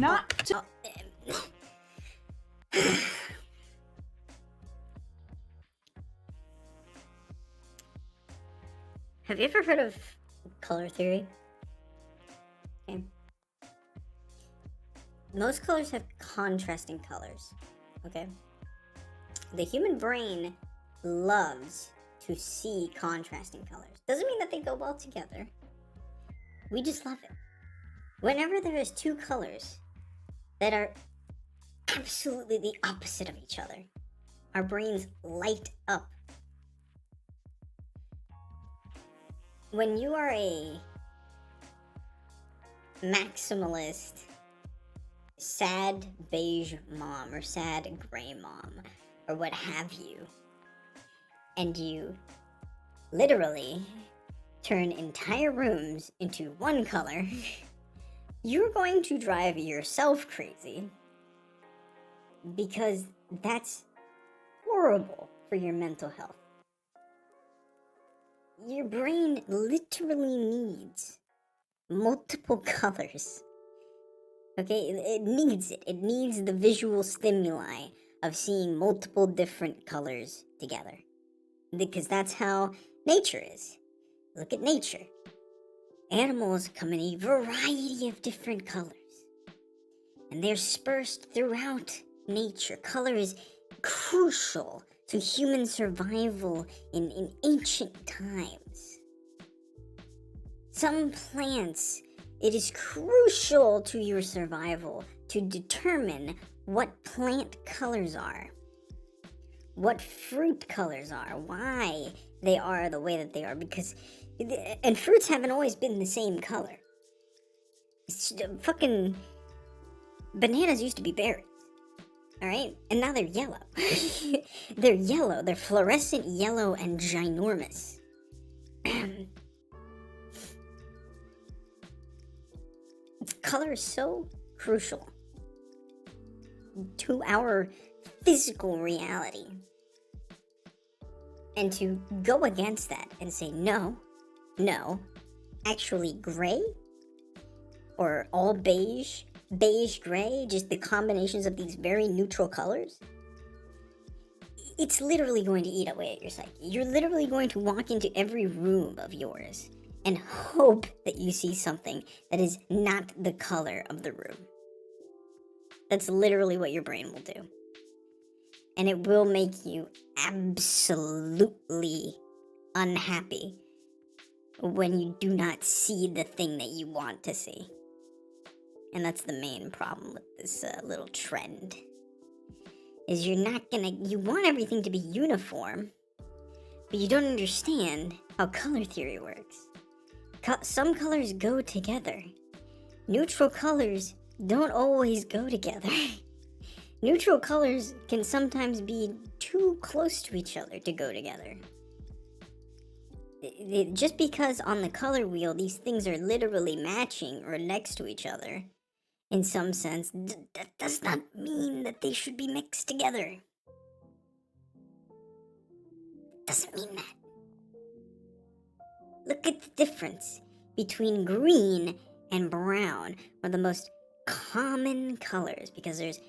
Have you ever heard of color theory? Okay. Most colors have contrasting colors, okay? The human brain loves to see contrasting colors. Doesn't mean that they go well together. We just love it. Whenever there is 2 colors that are absolutely the opposite of each other. Our brains light up. When you are a maximalist, sad beige mom or sad gray mom or what have you, and you literally turn entire rooms into one color, you're going to drive yourself crazy because that's horrible for your mental health. Your brain literally needs multiple colors. Okay, it needs it. It needs the visual stimuli of seeing multiple different colors together. Because that's how nature is. Look at nature. Animals come in a variety of different colors. And they're dispersed throughout nature. Color is crucial to human survival in ancient times. Some plants, it is crucial to your survival to determine what plant colors are, what fruit colors are, why they are the way that they are, because, and fruits haven't always been the same color. Fucking bananas used to be berries. Alright? And now they're yellow. They're yellow. They're fluorescent yellow and ginormous. Color is so crucial to our physical reality. And to go against that and say, no, actually gray, or all beige, gray, just the combinations of these very neutral colors, it's literally going to eat away at your psyche. You're literally going to walk into every room of yours and hope that you see something that is not the color of the room. That's literally what your brain will do. And it will make you absolutely unhappy when you do not see the thing that you want to see. And that's the main problem with this little trend. Is you want everything to be uniform, but you don't understand how color theory works. Some colors go together. Neutral colors don't always go together. Neutral colors can sometimes be too close to each other to go together. Just because on the color wheel these things are literally matching or next to each other, in some sense, that does not mean that they should be mixed together. Doesn't mean that. Look at the difference between green and brown, are the most common colors, because there's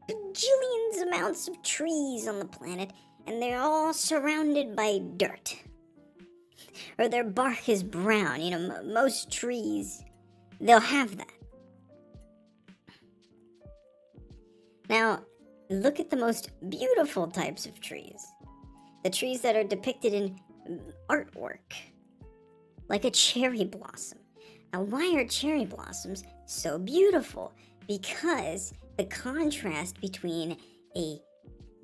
bajillions amounts of trees on the planet, and they're all surrounded by dirt. Or their bark is brown. You know, most trees, they'll have that. Now, look at the most beautiful types of trees. The trees that are depicted in artwork. Like a cherry blossom. Now, why are cherry blossoms so beautiful? Because the contrast between a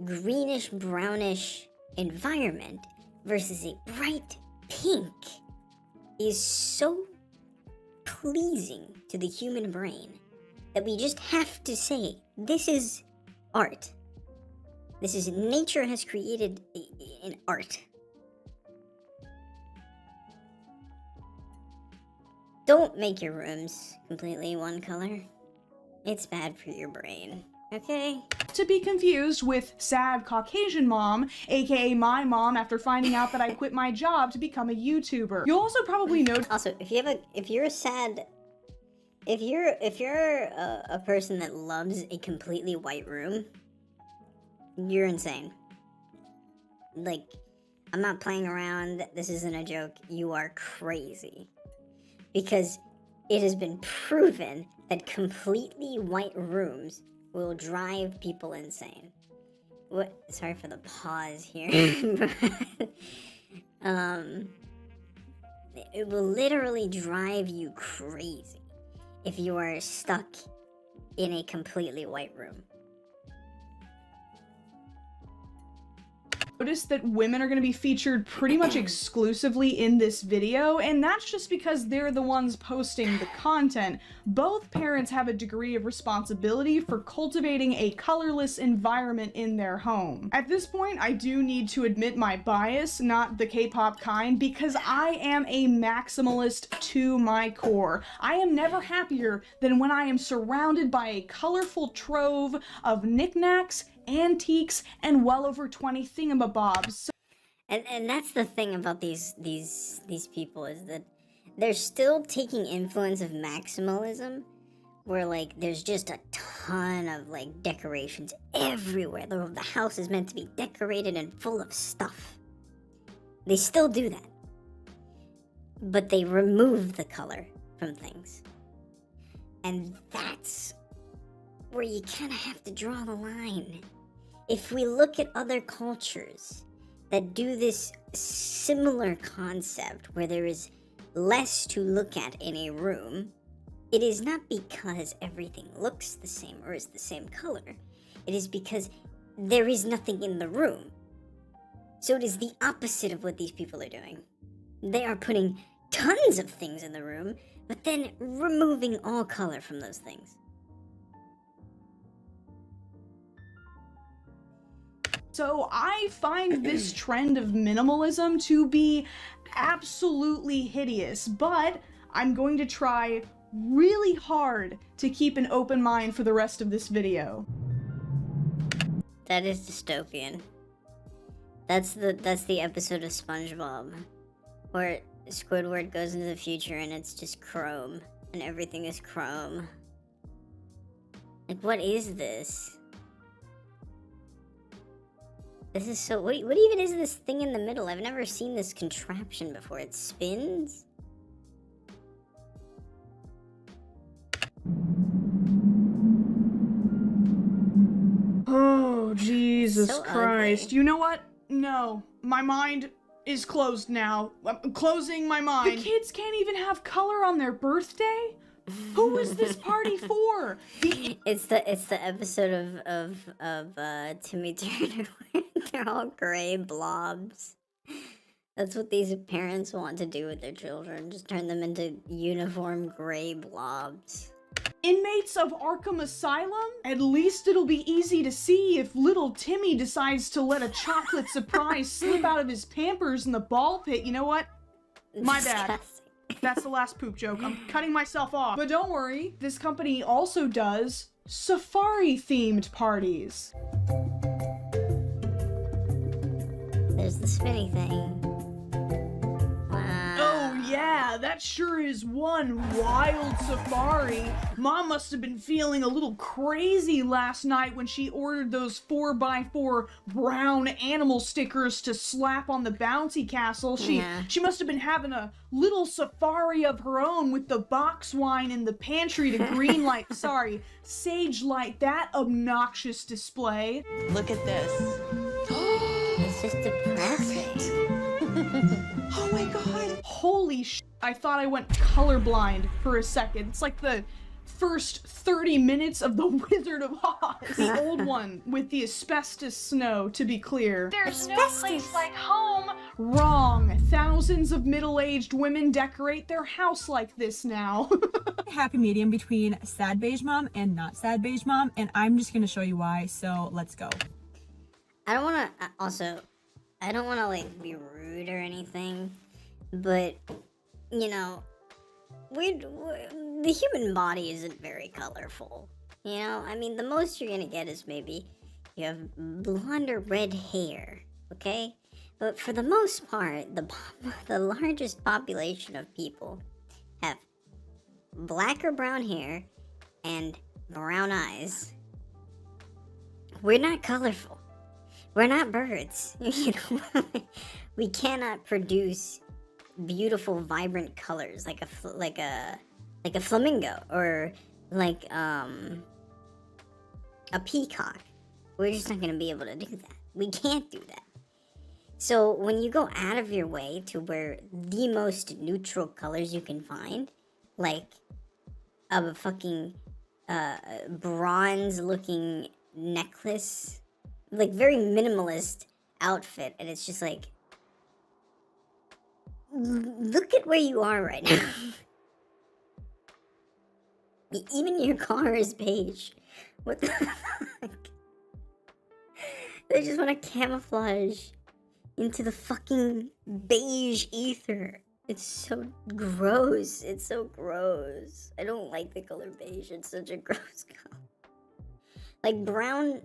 greenish, brownish environment versus a bright pink is so pleasing to the human brain that we just have to say, this is art. This is nature has created an art. Don't make your rooms completely one color. It's bad for your brain, okay? To be confused with sad Caucasian mom, aka my mom, after finding out that I quit my job to become a YouTuber. You'll also probably know. Also, if you're a person that loves a completely white room, you're insane. Like, I'm not playing around. This isn't a joke. You are crazy. Because it has been proven that completely white rooms will drive people insane. What? Sorry for the pause here. It will literally drive you crazy if you are stuck in a completely white room. Notice that women are going to be featured pretty much exclusively in this video, and that's just because they're the ones posting the content. Both parents have a degree of responsibility for cultivating a colorless environment in their home. At this point, I do need to admit my bias, not the K-pop kind, because I am a maximalist to my core. I am never happier than when I am surrounded by a colorful trove of knickknacks, antiques, and well over 20 thingamabobs. And that's the thing about these people, is that they're still taking influence of maximalism, where like there's just a ton of like decorations everywhere. The house is meant to be decorated and full of stuff. They still do that, but they remove the color from things, and that's where you kind of have to draw the line. If we look at other cultures that do this similar concept, where there is less to look at in a room, it is not because everything looks the same or is the same color. It is because there is nothing in the room. So it is the opposite of what these people are doing. They are putting tons of things in the room, but then removing all color from those things. So I find this trend of minimalism to be absolutely hideous, but I'm going to try really hard to keep an open mind for the rest of this video. That is dystopian. That's the episode of SpongeBob where Squidward goes into the future and it's just chrome and everything is chrome. Like, what is this? This is so... What even is this thing in the middle? I've never seen this contraption before. It spins? Oh, Jesus So Christ. ugly. You know what? No. My mind is closed now. I'm closing my mind. The kids can't even have color on their birthday? Who is this party for? It's the episode of Timmy Turner where they're all gray blobs. That's what these parents want to do with their children. Just turn them into uniform gray blobs. Inmates of Arkham Asylum? At least it'll be easy to see if little Timmy decides to let a chocolate surprise slip out of his Pampers in the ball pit. You know what? My bad. Disgusting. That's the last poop joke. I'm cutting myself off. But don't worry, this company also does safari-themed parties. There's the spinny thing. Wow. Oh yeah, that sure is one wild safari. Mom must have been feeling a little crazy last night when she ordered those 4x4 brown animal stickers to slap on the bouncy castle. She must have been having a little safari of her own with the box wine in the pantry to green light, sage light that obnoxious display. Look at this. It's just depressing. Oh my god. Holy sh! I thought I went colorblind for a second. It's like the first 30 minutes of The Wizard of Oz. The old one with the asbestos snow, to be clear. There's no place like home. Wrong. Thousands of middle-aged women decorate their house like this now. Happy medium between sad beige mom and not sad beige mom, and I'm just gonna show you why, so let's go. I don't want to, I don't want to, like, be rude or anything, but, you know, the human body isn't very colorful, you know? I mean, the most you're gonna get is maybe you have blonde or red hair, okay? But for the most part, the largest population of people have black or brown hair and brown eyes. We're not colorful. We're not birds, you know. We cannot produce beautiful, vibrant colors like a flamingo or like a peacock. We're just not gonna be able to do that. We can't do that. So when you go out of your way to where the most neutral colors you can find, like a fucking bronze looking necklace, like very minimalist outfit, and it's just like, look at where you are right now. Even your car is beige. What the fuck? They just want to camouflage into the fucking beige ether. It's so gross. It's so gross. I don't like the color beige. It's such a gross color. Like brown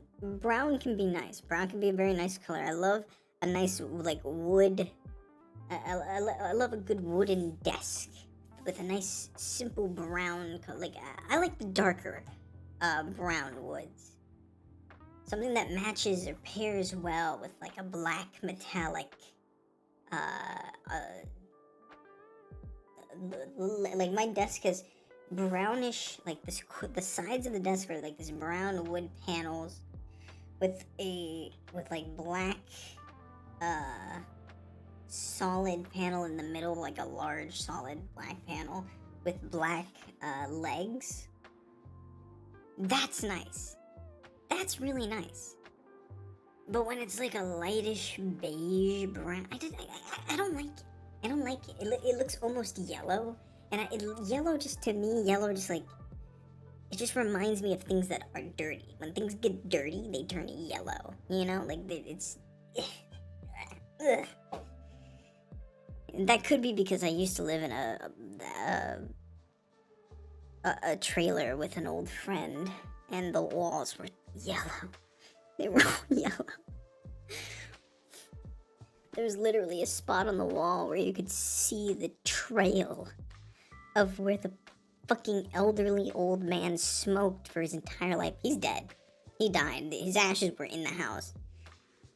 can be nice. Brown can be a very nice color. I love a nice like wood. I love a good wooden desk with a nice simple brown color. Like I like the darker brown woods. Something that matches or pairs well with like a black metallic like my desk has brownish, like this, the sides of the desk are like this brown wood panels with like black solid panel in the middle, like a large solid black panel with black legs. That's nice. That's really nice. But when it's like a lightish beige brown, I don't like it. I don't like it. It looks almost yellow, and yellow just, to me, yellow just like, it just reminds me of things that are dirty. When things get dirty, they turn yellow. You know, like it's. Ugh. That could be because I used to live in a trailer with an old friend, and the walls were yellow. They were all yellow. There was literally a spot on the wall where you could see the trail of where the fucking elderly old man smoked for his entire life. He's dead. He died. His ashes were in the house.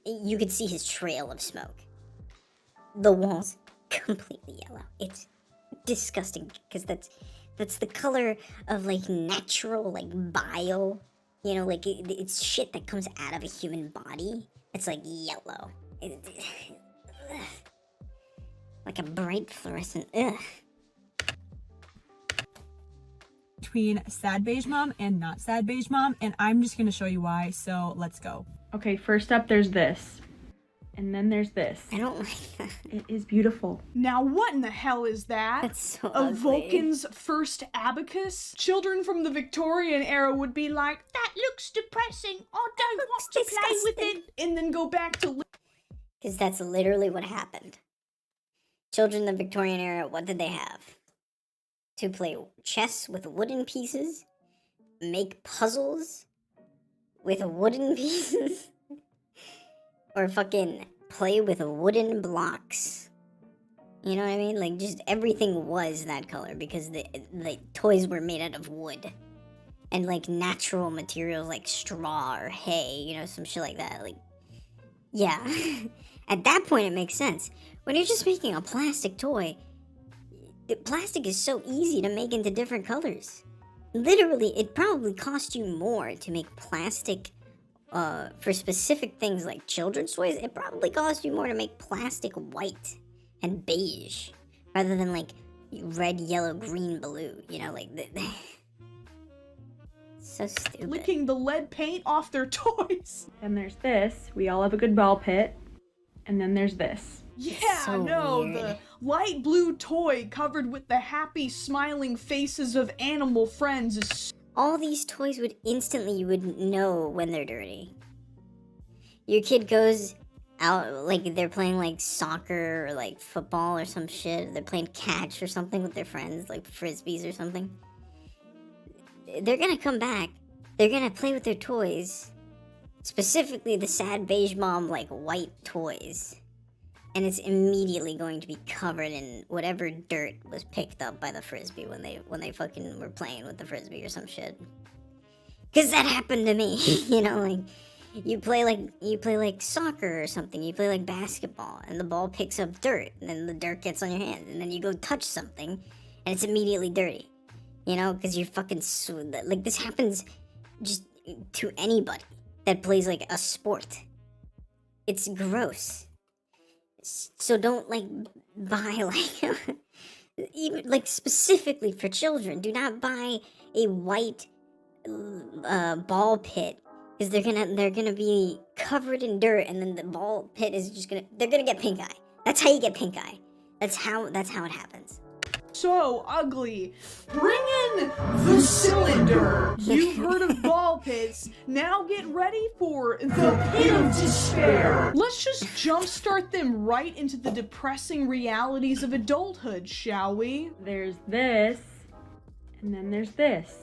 You could see his trail of smoke. The walls completely yellow. It's disgusting because that's the color of like natural like bile. You know, like it's shit that comes out of a human body. It's like yellow. Like a bright fluorescent. Ugh. Between sad beige mom and not sad beige mom, and I'm just gonna show you why, so let's go. Okay, first up there's this. And then there's this. I don't like that. It is beautiful. Now what in the hell is that? That's so A ugly. Vulcan's first abacus? Children from the Victorian era would be like, that looks depressing. I don't want to play with it. And then go back to... Because that's literally what happened. Children in the Victorian era, what did they have? To play chess with wooden pieces? Make puzzles with wooden pieces? Or fucking play with wooden blocks? You know what I mean? Like, just everything was that color because the toys were made out of wood. And, like, natural materials like straw or hay, you know, some shit like that. Like, yeah. At that point, it makes sense. When you're just making a plastic toy, plastic is so easy to make into different colors. Literally, it probably cost you more to make plastic for specific things like children's toys. It probably cost you more to make plastic white and beige rather than like red, yellow, green, blue. You know, like so stupid. Licking the lead paint off their toys. Then there's this. We all have a good ball pit. And then there's this. Yeah, so no, weird. the light blue toy covered with the happy, smiling faces of animal friends is... All these toys would instantly, you would know when they're dirty. Your kid goes out, like they're playing like soccer or like football or some shit. They're playing catch or something with their friends, like frisbees or something. They're gonna come back. They're gonna play with their toys. Specifically the sad beige mom, like white toys. And it's immediately going to be covered in whatever dirt was picked up by the frisbee when they fucking were playing with the frisbee or some shit. Cause that happened to me, you know, like you play like soccer or something, you play like basketball, and the ball picks up dirt, and then the dirt gets on your hand, and then you go touch something, and it's immediately dirty, you know, cause you're fucking like this happens just to anybody that plays like a sport. It's gross. So don't like buy like even like specifically for children. Do not buy a white ball pit, because they're gonna be covered in dirt, and then the ball pit is just they're gonna get pink eye. That's how you get pink eye. That's how it happens. So ugly. Bring in the cylinder. You've heard of ball pits. Now get ready for the pit of despair. Let's just jumpstart them right into the depressing realities of adulthood, shall we? There's this, and then there's this.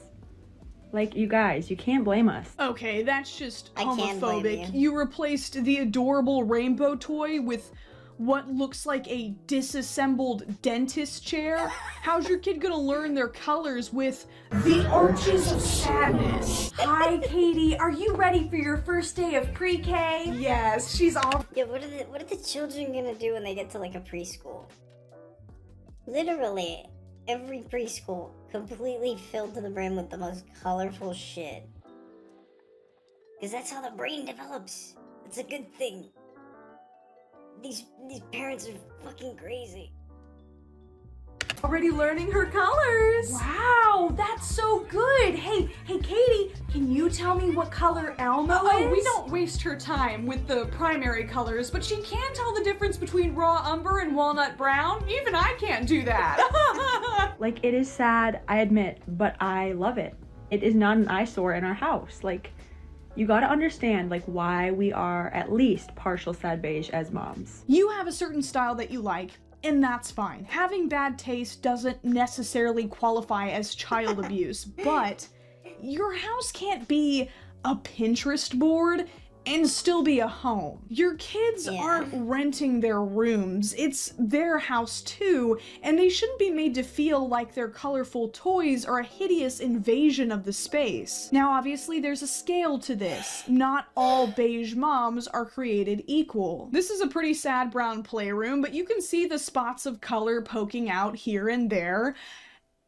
Like, you guys, you can't blame us. Okay, that's just I can't blame homophobic. you. You replaced the adorable rainbow toy with what looks like a disassembled dentist chair. How's your kid gonna learn their colors with the arches of sadness? Hi, Katie. Are you ready for your first day of pre-K? Yes, she's off. Yeah, what are the children gonna do when they get to like a preschool? Literally, every preschool completely filled to the brim with the most colorful shit. Because that's how the brain develops. It's a good thing. These parents are fucking crazy. Already learning her colors. Wow, that's so good. Hey, Katie, can you tell me what color Elmo is? Oh, we don't waste her time with the primary colors, but she can tell the difference between raw umber and walnut brown. Even I can't do that. Like, it is sad, I admit, but I love it. It is not an eyesore in our house. Like, you gotta understand, like, why we are at least partial sad beige as moms. You have a certain style that you like, and that's fine. Having bad taste doesn't necessarily qualify as child abuse, but your house can't be a Pinterest board and still be a home. Your kids aren't renting their rooms, it's their house too, and they shouldn't be made to feel like their colorful toys are a hideous invasion of the space. Now obviously there's a scale to this. Not all beige moms are created equal. This is a pretty sad brown playroom, but you can see the spots of color poking out here and there.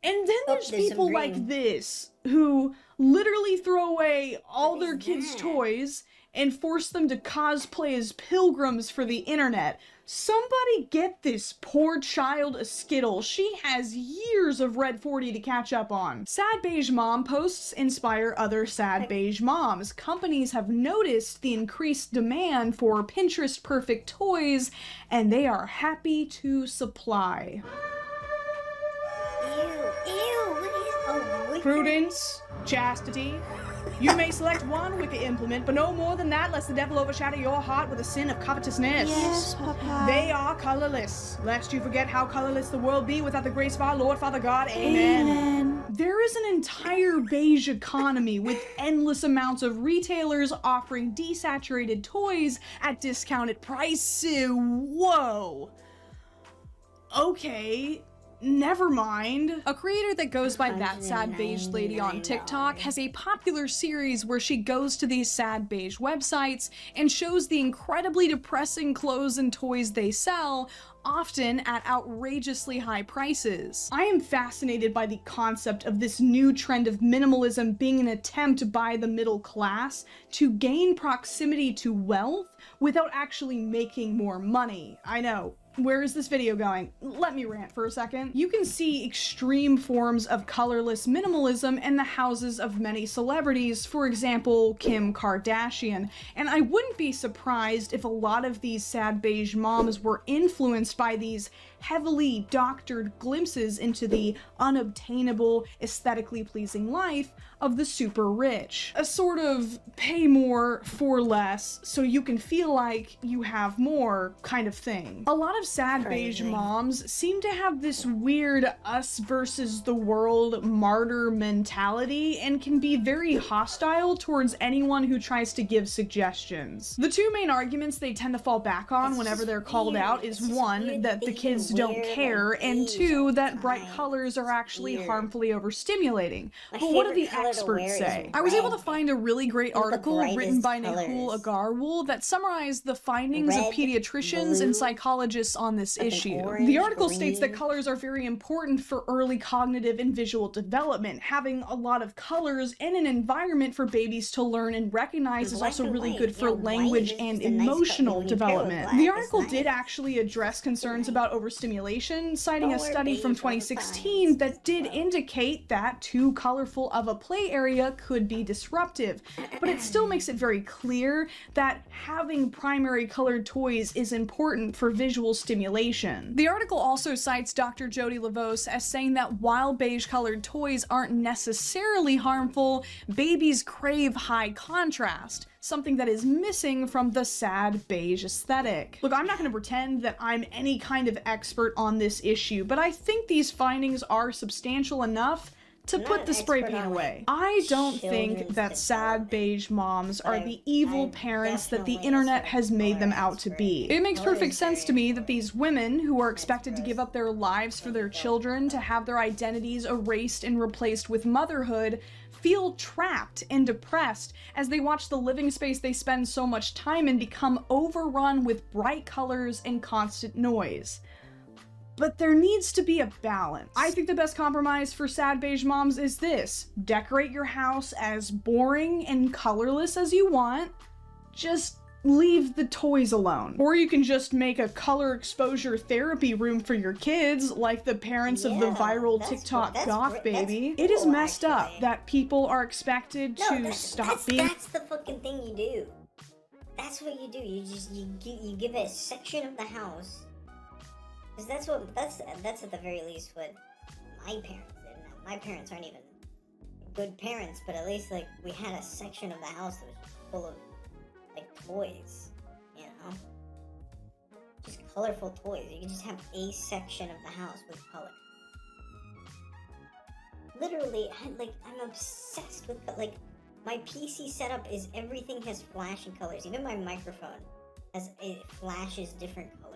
And then there's people like this, who literally throw away all their kids' toys and force them to cosplay as pilgrims for the internet. Somebody get this poor child a Skittle. She has years of Red 40 to catch up on. Sad beige mom posts inspire other sad beige moms. Companies have noticed the increased demand for Pinterest perfect toys, and they are happy to supply. Prudence, chastity. You may select one wicked implement, but no more than that, lest the devil overshadow your heart with a sin of covetousness. Yes, Papa. They are colorless, lest you forget how colorless the world be without the grace of our Lord Father God. Amen. There is an entire beige economy with endless amounts of retailers offering desaturated toys at discounted prices. Whoa. Okay. Never mind. A creator that goes by That Sad Beige Lady on TikTok has a popular series where she goes to these sad beige websites and shows the incredibly depressing clothes and toys they sell, often at outrageously high prices. I am fascinated by the concept of this new trend of minimalism being an attempt by the middle class to gain proximity to wealth without actually making more money. I know. Where is this video going? Let me rant for a second. You can see extreme forms of colorless minimalism in the houses of many celebrities, for example, Kim Kardashian, and I wouldn't be surprised if a lot of these sad beige moms were influenced by these heavily doctored glimpses into the unobtainable, aesthetically pleasing life of the super rich. A sort of pay more for less so you can feel like you have more kind of thing. A lot of sad beige moms seem to have this weird us versus the world martyr mentality and can be very hostile towards anyone who tries to give suggestions. The two main arguments they tend to fall back on whenever they're called out is one, that the kids don't care, and two, that bright colors are actually harmfully overstimulating. But what do the experts say? I was able to find a really great article written by Nehul Agarwal that summarized the findings of pediatricians and psychologists on this Like an issue. orange, The article states that green. colors are very important for early cognitive and visual development. Having a lot of colors in an environment for babies to learn and recognize is Black also and really white. good for Yeah, white language is and just a nice color. emotional When you pair with development. black, The it's article did nice. actually address concerns about overstimulation, citing a Don't wear study from beige all the 2016 that did indicate that too colorful of a play area could be disruptive. But it still makes it very clear that having primary colored toys is important for visual stimulation. The article also cites Dr. Jody LaVos as saying that while beige colored toys aren't necessarily harmful, babies crave high contrast, something that is missing from the sad beige aesthetic. Look, I'm not going to pretend that I'm any kind of expert on this issue, but I think these findings are substantial enough to I'm put not the an spray expert paint on, away. like, I don't think children's that sad beige moms are I- the evil I'm parents that the definitely a internet sort of has made them color out to expert. be. It makes Color perfect is sense very to me that these women who are expected to give up their lives for their children, to have their identities erased and replaced with motherhood, feel trapped and depressed as they watch the living space they spend so much time in become overrun with bright colors and constant noise. But there needs to be a balance. I think the best compromise for sad beige moms is this: decorate your house as boring and colorless as you want, just leave the toys alone. Or you can just make a color exposure therapy room for your kids, like the parents of the Yeah, viral that's TikTok that's goth great. That's baby. It is cool, messed up actually. that people are expected to stop being That's the fucking thing you do. That's what you do. You give a section of the house. Because that's at the very least what my parents did. Now, my parents aren't even good parents, but at least like we had a section of the house that was just full of like toys, you know, just colorful toys. You can just have a section of the house with color. Literally, I'm obsessed with like my PC setup is everything has flashing colors. Even my microphone it flashes different colors.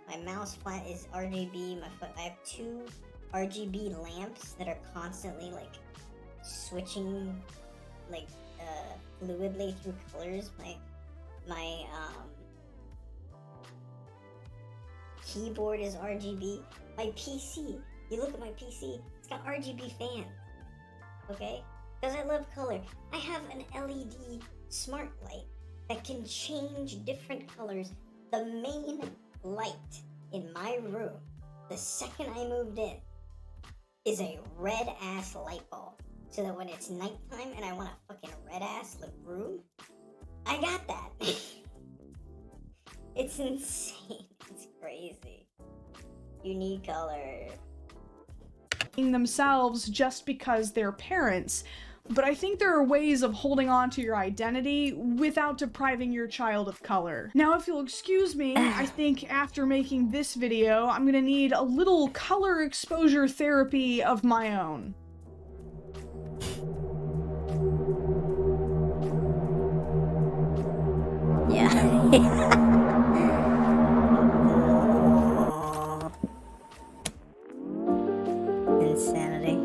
My mouse flat is RGB. I have 2 RGB lamps that are constantly like switching like fluidly through colors. My keyboard is RGB. My PC, you look at my PC, it's got RGB fans. Okay? Because I love color. I have an LED smart light that can change different colors. The main light in my room, the second I moved in, is a red ass light bulb. So that when it's nighttime and I want a fucking red ass room, I got that. It's insane. It's crazy. You need color. Themselves just because they're parents. But I think there are ways of holding on to your identity without depriving your child of color. Now, if you'll excuse me, I think after making this video, I'm gonna need a little color exposure therapy of my own. Insanity.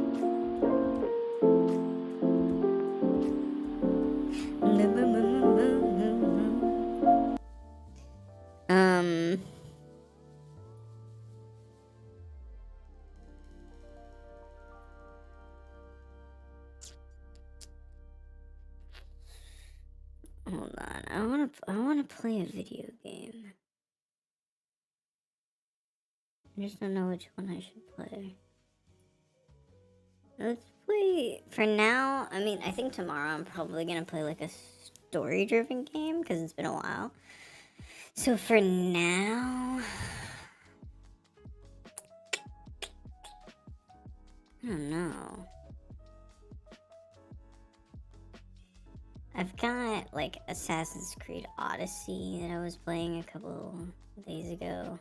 Hold on. I wanna play a video game. I just don't know which one I should play. Let's play for now. I mean, I think tomorrow I'm probably gonna play like a story-driven game because it's been a while. So for now, I don't know. I've got like Assassin's Creed Odyssey that I was playing a couple days ago.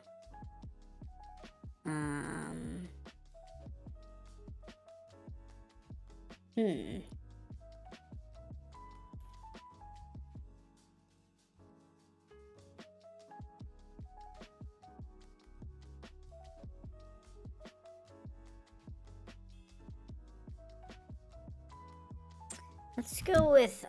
Let's go with,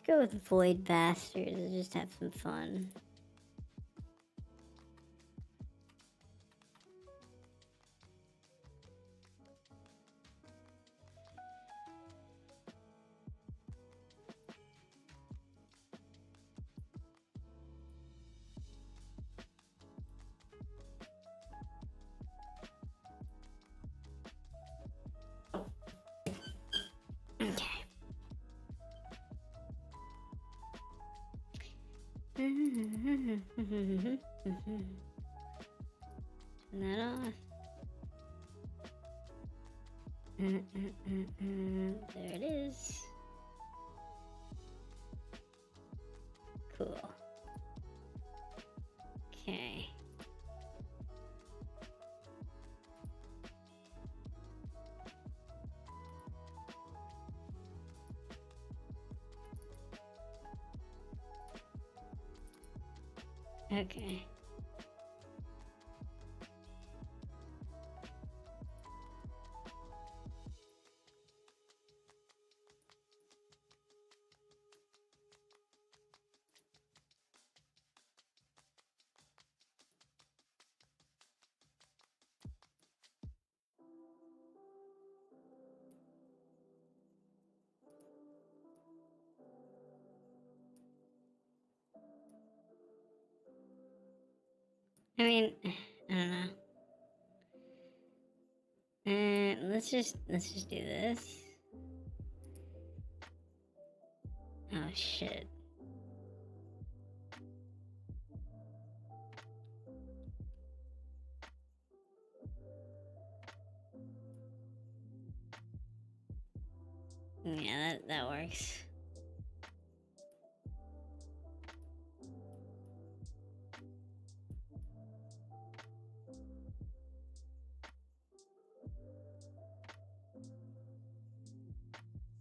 go with Void Bastards and just have some fun. Okay. Turn that off. There it is. Cool. Okay. Okay. I mean, I don't know. Let's just do this. Oh shit. Yeah, that works.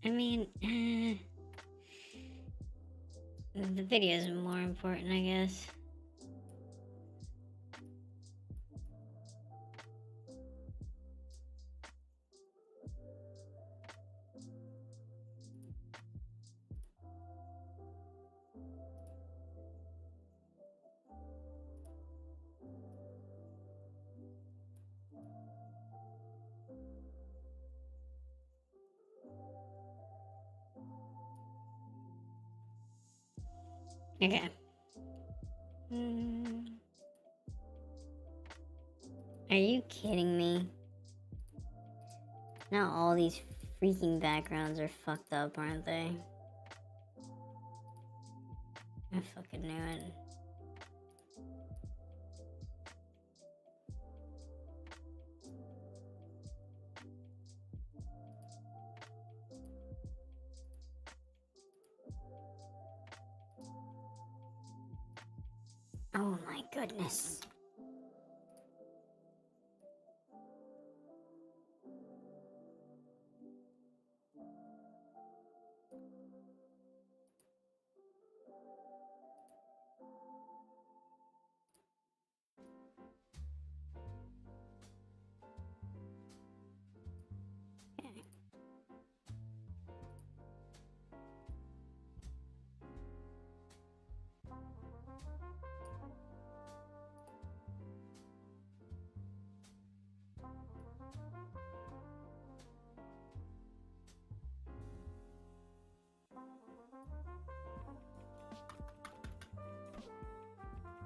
I mean, the video is more important, I guess. Okay. Are you kidding me? Now all these freaking backgrounds are fucked up, aren't they? I fucking knew it. Oh my goodness.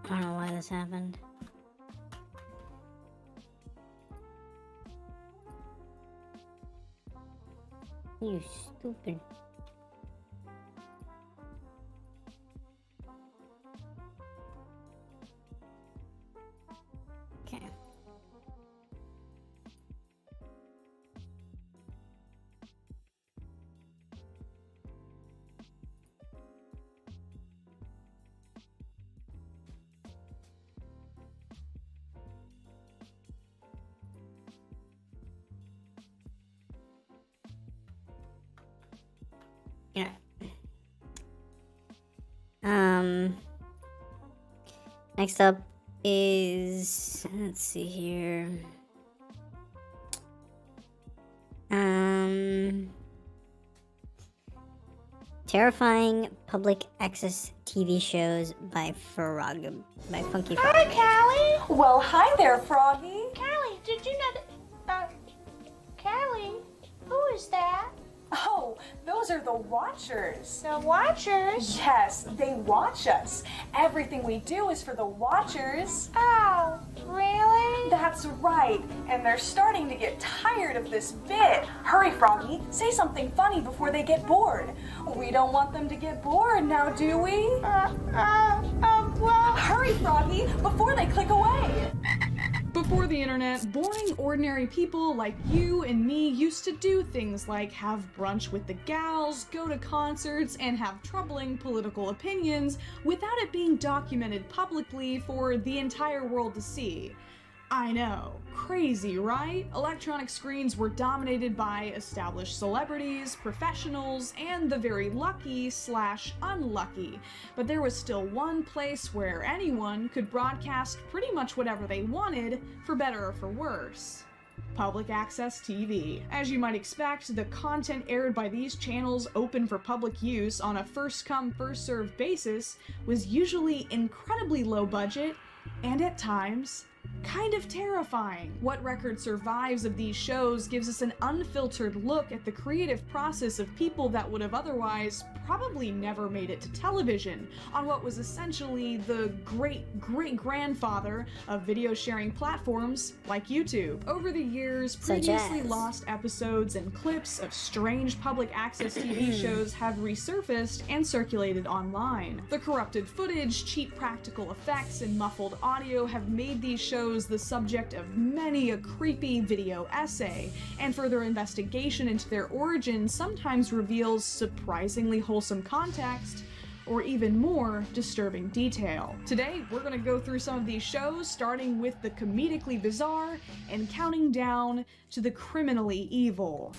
I don't know why this happened. You stupid. Okay. Yeah. Next up is, let's see here. Terrifying public access TV shows by Funky Frog. Hi, Callie. Well, hi there, Froggy. Callie, did you know that? Callie, who is that? Oh, those are the Watchers. The Watchers? Yes, they watch us. Everything we do is for the Watchers. Oh, really? That's right. And they're starting to get tired of this bit. Hurry, Froggy. Say something funny before they get bored. We don't want them to get bored now, do we? Well... Hurry, Froggy, before they click away. Before the internet, boring, ordinary people like you and me used to do things like have brunch with the gals, go to concerts, and have troubling political opinions without it being documented publicly for the entire world to see. I know, crazy, right? Electronic screens were dominated by established celebrities, professionals, and the very lucky/unlucky. But there was still one place where anyone could broadcast pretty much whatever they wanted, for better or for worse. Public access TV. As you might expect, the content aired by these channels open for public use on a first-come, first-served basis was usually incredibly low budget, and at times, kind of terrifying. What record survives of these shows gives us an unfiltered look at the creative process of people that would have otherwise probably never made it to television, on what was essentially the great-great-grandfather of video sharing platforms like YouTube. Over the years, previously lost episodes and clips of strange public access TV shows have resurfaced and circulated online. The corrupted footage, cheap practical effects, and muffled audio have made these shows the subject of many a creepy video essay, and further investigation into their origins sometimes reveals surprisingly wholesome context or even more disturbing detail. Today, we're going to go through some of these shows, starting with the comedically bizarre and counting down to the criminally evil.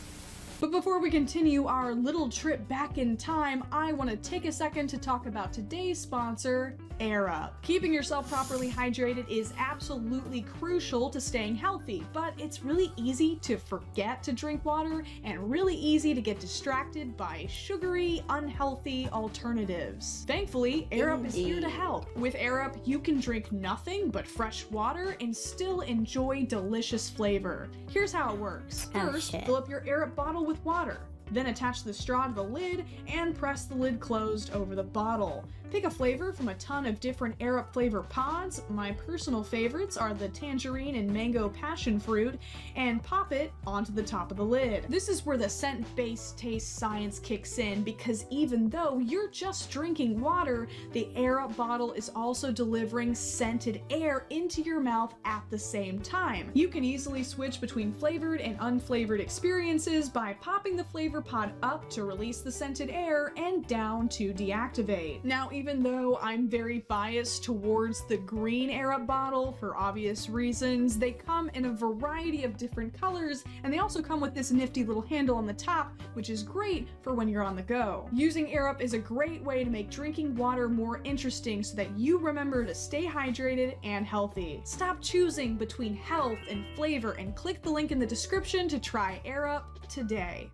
But before we continue our little trip back in time, I want to take a second to talk about today's sponsor, AirUp. Keeping yourself properly hydrated is absolutely crucial to staying healthy, but it's really easy to forget to drink water and really easy to get distracted by sugary, unhealthy alternatives. Thankfully, AirUp is here to help. With AirUp, you can drink nothing but fresh water and still enjoy delicious flavor. Here's how it works. First, fill up your AirUp bottle with water. Then attach the straw to the lid and press the lid closed over the bottle. Pick a flavor from a ton of different AirUp flavor pods. My personal favorites are the tangerine and mango passion fruit, and pop it onto the top of the lid. This is where the scent-based taste science kicks in, because even though you're just drinking water, the AirUp bottle is also delivering scented air into your mouth at the same time. You can easily switch between flavored and unflavored experiences by popping the flavor pod up to release the scented air and down to deactivate. Now, even though I'm very biased towards the green AirUp bottle for obvious reasons, they come in a variety of different colors, and they also come with this nifty little handle on the top, which is great for when you're on the go. Using AirUp is a great way to make drinking water more interesting so that you remember to stay hydrated and healthy. Stop choosing between health and flavor and click the link in the description to try AirUp today.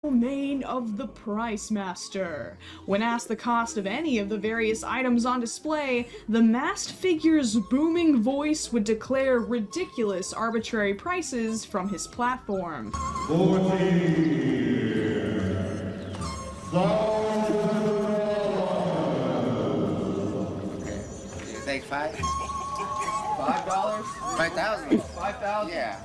Domain of the Price Master. When asked the cost of any of the various items on display, the masked figure's booming voice would declare ridiculous arbitrary prices from his platform. 14,000. You take $5? $5,000? $5,000? Yeah.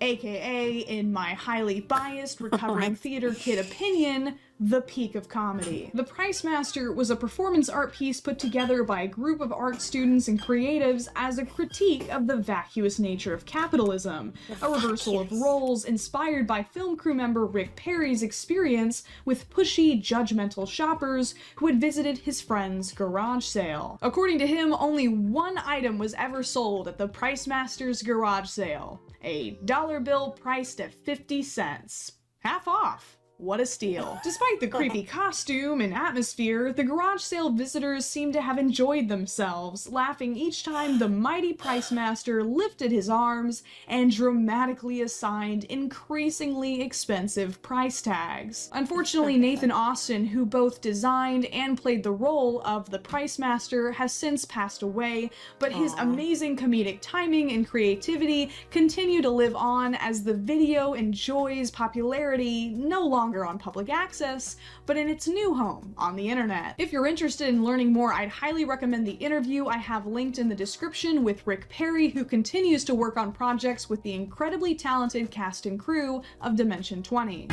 AKA, in my highly biased recovering theater kid opinion, the peak of comedy. The Price Master was a performance art piece put together by a group of art students and creatives as a critique of the vacuous nature of capitalism, a reversal of roles inspired by film crew member Rick Perry's experience with pushy, judgmental shoppers who had visited his friend's garage sale. According to him, only one item was ever sold at the Price Master's garage sale: a dollar bill priced at 50 cents. Half off. What a steal. Despite the creepy costume and atmosphere, the garage sale visitors seemed to have enjoyed themselves, laughing each time the mighty Price Master lifted his arms and dramatically assigned increasingly expensive price tags. Unfortunately, Nathan Austin, who both designed and played the role of the Price Master, has since passed away, but his amazing comedic timing and creativity continue to live on as the video enjoys popularity no longer on public access, but in its new home on the internet. If you're interested in learning more, I'd highly recommend the interview I have linked in the description with Rick Perry, who continues to work on projects with the incredibly talented cast and crew of Dimension 20.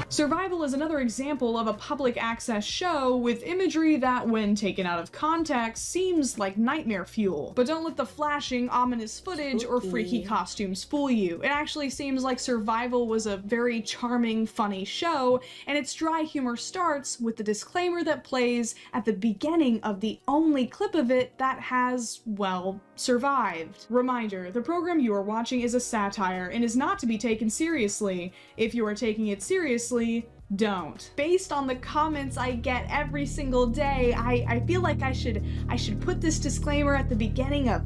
Survival is another example of a public access show with imagery that, when taken out of context, seems like nightmare fuel. But don't let the flashing, ominous footage or freaky costumes fool you. It actually seems like Survival was a very charming, funny show, and its dry humor starts with the disclaimer that plays at the beginning of the only clip of it that has, well, survived. Reminder, the program you are watching is a satire and is not to be taken seriously. If you are taking it seriously, don't. Based on the comments I get every single day, I feel like I should put this disclaimer at the beginning of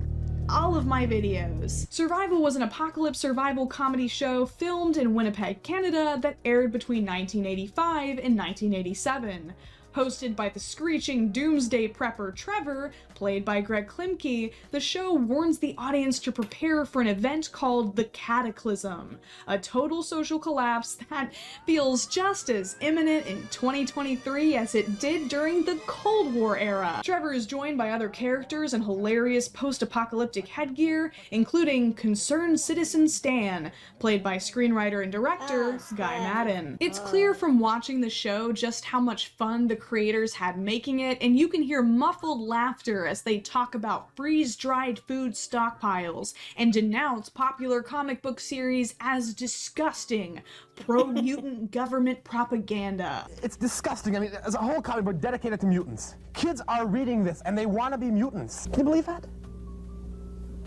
all of my videos. Survival was an apocalypse survival comedy show filmed in Winnipeg, Canada that aired between 1985 and 1987. Hosted by the screeching doomsday prepper Trevor, played by Greg Klimke, the show warns the audience to prepare for an event called the Cataclysm, a total social collapse that feels just as imminent in 2023 as it did during the Cold War era. Trevor is joined by other characters in hilarious post-apocalyptic headgear, including concerned citizen Stan, played by screenwriter and director Guy Maddin. It's clear from watching the show just how much fun the creators had making it, and you can hear muffled laughter as they talk about freeze-dried food stockpiles and denounce popular comic book series as disgusting, pro-mutant government propaganda. It's disgusting. I mean, there's a whole comic book dedicated to mutants. Kids are reading this and they want to be mutants. Can you believe that?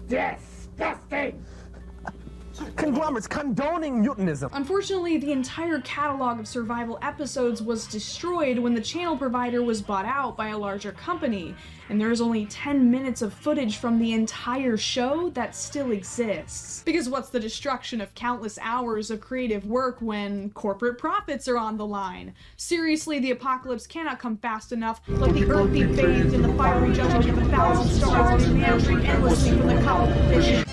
Disgusting! Conglomerates condoning mutanism. Unfortunately, the entire catalog of Survival episodes was destroyed when the channel provider was bought out by a larger company, and there's only 10 minutes of footage from the entire show that still exists. Because what's the destruction of countless hours of creative work when corporate profits are on the line? Seriously, the apocalypse cannot come fast enough. Let the earth be bathed in the fiery judgment of 1,000 stars, and man drink endlessly from the cup of fish.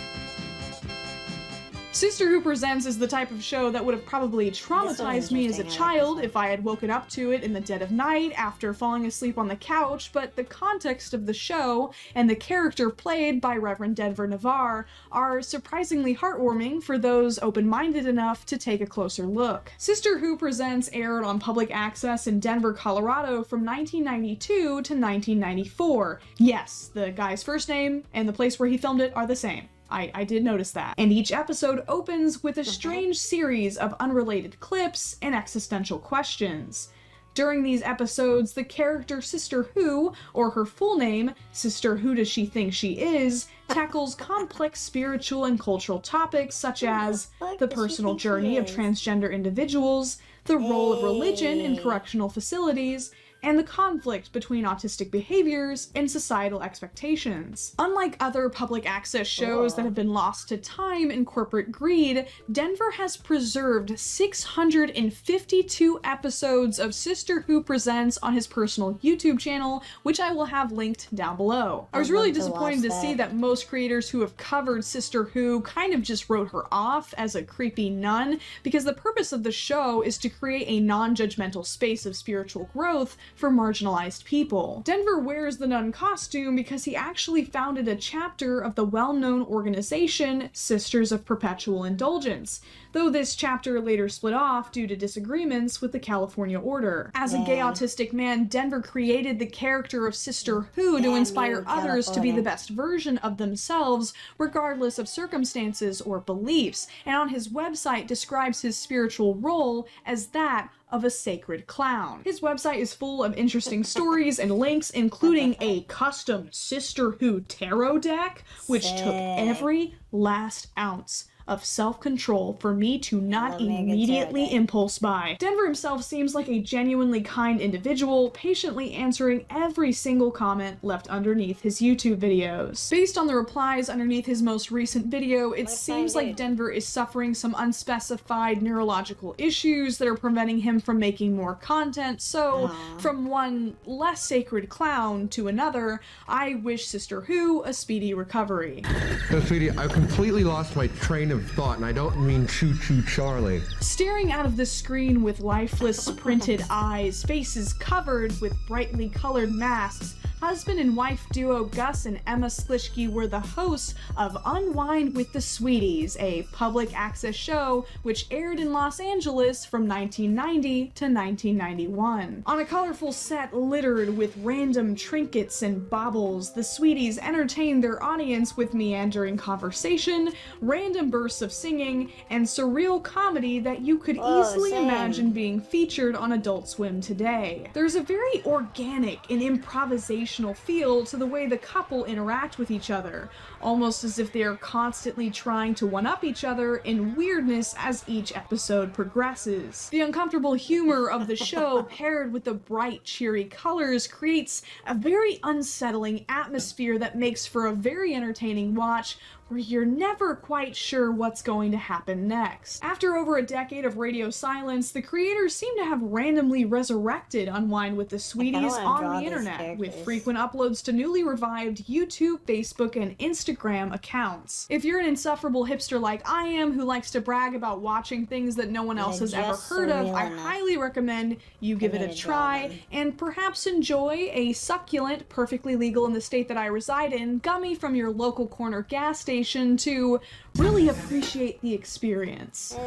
Sister Who Presents is the type of show that would have probably traumatized me as a child if I had woken up to it in the dead of night after falling asleep on the couch, but the context of the show and the character played by Reverend Denver Navarre are surprisingly heartwarming for those open-minded enough to take a closer look. Sister Who Presents aired on public access in Denver, Colorado from 1992 to 1994. Yes, the guy's first name and the place where he filmed it are the same. I did notice that. And each episode opens with a strange series of unrelated clips and existential questions. During these episodes, the character Sister Who, or her full name, Sister Who Does She Think She Is, tackles complex spiritual and cultural topics such as the personal journey of transgender individuals, the role of religion in correctional facilities, and the conflict between autistic behaviors and societal expectations. Unlike other public access shows that have been lost to time and corporate greed, Denver has preserved 652 episodes of Sister Who Presents on his personal YouTube channel, which I will have linked down below. I was really disappointed to see that most creators who have covered Sister Who kind of just wrote her off as a creepy nun, because the purpose of the show is to create a non-judgmental space of spiritual growth for marginalized people. Denver wears the nun costume because he actually founded a chapter of the well-known organization Sisters of Perpetual Indulgence, though this chapter later split off due to disagreements with the California Order. As a gay autistic man, Denver created the character of Sister Who to inspire others to be the best version of themselves, regardless of circumstances or beliefs, and on his website describes his spiritual role as that of a sacred clown. His website is full of interesting stories and links, including a custom Sister Who tarot deck, which took every last ounce of self-control for me to not immediately impulse buy. Denver himself seems like a genuinely kind individual, patiently answering every single comment left underneath his YouTube videos. Based on the replies underneath his most recent video, it seems like Denver is suffering some unspecified neurological issues that are preventing him from making more content, so from one less sacred clown to another, I wish Sister Who a speedy recovery. So, sweetie, I completely lost my train of thought, and I don't mean choo-choo Charlie. Staring out of the screen with lifeless printed eyes, faces covered with brightly colored masks, husband and wife duo Gus and Emma Slischke were the hosts of Unwind with the Sweeties, a public access show which aired in Los Angeles from 1990 to 1991. On a colorful set littered with random trinkets and baubles, the Sweeties entertained their audience with meandering conversation, random bursts of singing, and surreal comedy that you could easily imagine being featured on Adult Swim today. There's a very organic and improvisational feel to the way the couple interact with each other, almost as if they are constantly trying to one-up each other in weirdness as each episode progresses. The uncomfortable humor of the show, paired with the bright, cheery colors, creates a very unsettling atmosphere that makes for a very entertaining watch, where you're never quite sure what's going to happen next. After over a decade of radio silence, the creators seem to have randomly resurrected Unwind with the Sweeties on the internet, with frequent uploads to newly revived YouTube, Facebook, and Instagram accounts. If you're an insufferable hipster like I am, who likes to brag about watching things that no one else has ever heard of, I highly recommend you give it a try, and perhaps enjoy a succulent, perfectly legal in the state that I reside in, gummy from your local corner gas station to really appreciate the experience.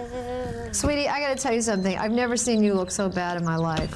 Sweetie, I gotta tell you something. I've never seen you look so bad in my life.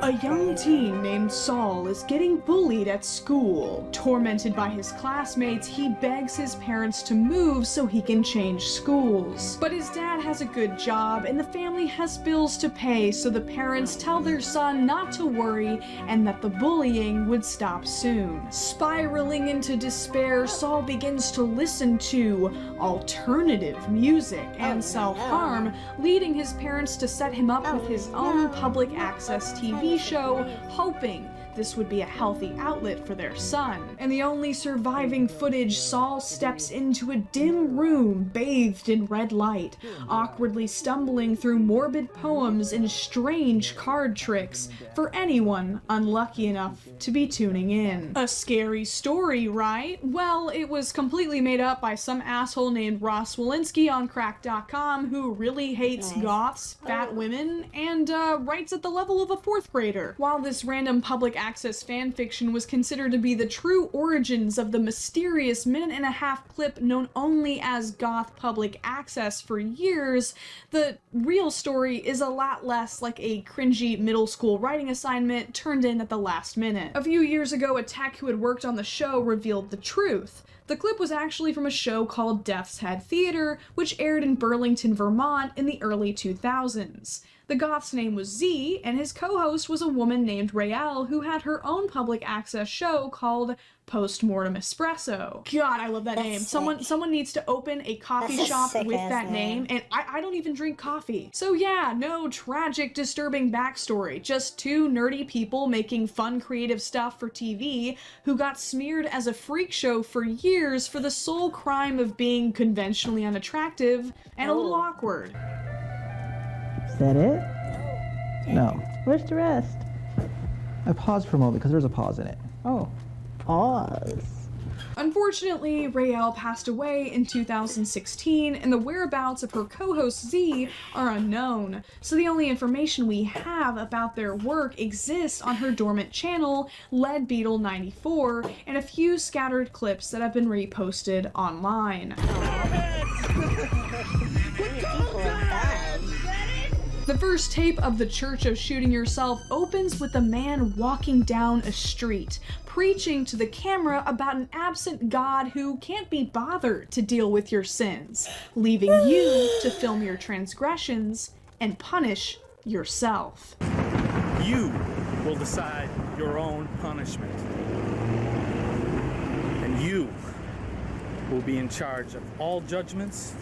A young teen named Saul is getting bullied at school. Tormented by his classmates, he begs his parents to move so he can change schools. But his dad has a good job and the family has bills to pay, so the parents tell their son not to worry and that the bullying would stop soon. Spiraling into despair, Saul begins to listen to alternative music and self-harm, leading his parents to set him up with his own public access TV show, hoping this would be a healthy outlet for their son. In the only surviving footage, Saul steps into a dim room bathed in red light, awkwardly stumbling through morbid poems and strange card tricks for anyone unlucky enough to be tuning in. A scary story, right? Well, it was completely made up by some asshole named Ross Walensky on Cracked.com who really hates goths, fat women, and writes at the level of a 4th grader. While this random public access fanfiction was considered to be the true origins of the mysterious minute-and-a-half clip known only as Goth Public Access for years, the real story is a lot less like a cringy middle school writing assignment turned in at the last minute. A few years ago, a tech who had worked on the show revealed the truth. The clip was actually from a show called Death's Head Theater, which aired in Burlington, Vermont in the early 2000s. The goth's name was Z, and his co-host was a woman named Raelle who had her own public access show called Postmortem Espresso. God, I love that name. Someone needs to open a coffee shop with that name, and I don't even drink coffee. So yeah, no tragic, disturbing backstory. Just two nerdy people making fun, creative stuff for TV who got smeared as a freak show for years for the sole crime of being conventionally unattractive and a little awkward. Is that it? No. Where's the rest? I paused for a moment because there's a pause in it. Oh. Pause. Unfortunately, Raelle passed away in 2016, and the whereabouts of her co-host Z are unknown, so the only information we have about their work exists on her dormant channel, Lead Beetle 94, and a few scattered clips that have been reposted online. The first tape of The Church of Shooting Yourself opens with a man walking down a street, preaching to the camera about an absent God who can't be bothered to deal with your sins, leaving you to film your transgressions and punish yourself. You will decide your own punishment. And you will be in charge of all judgments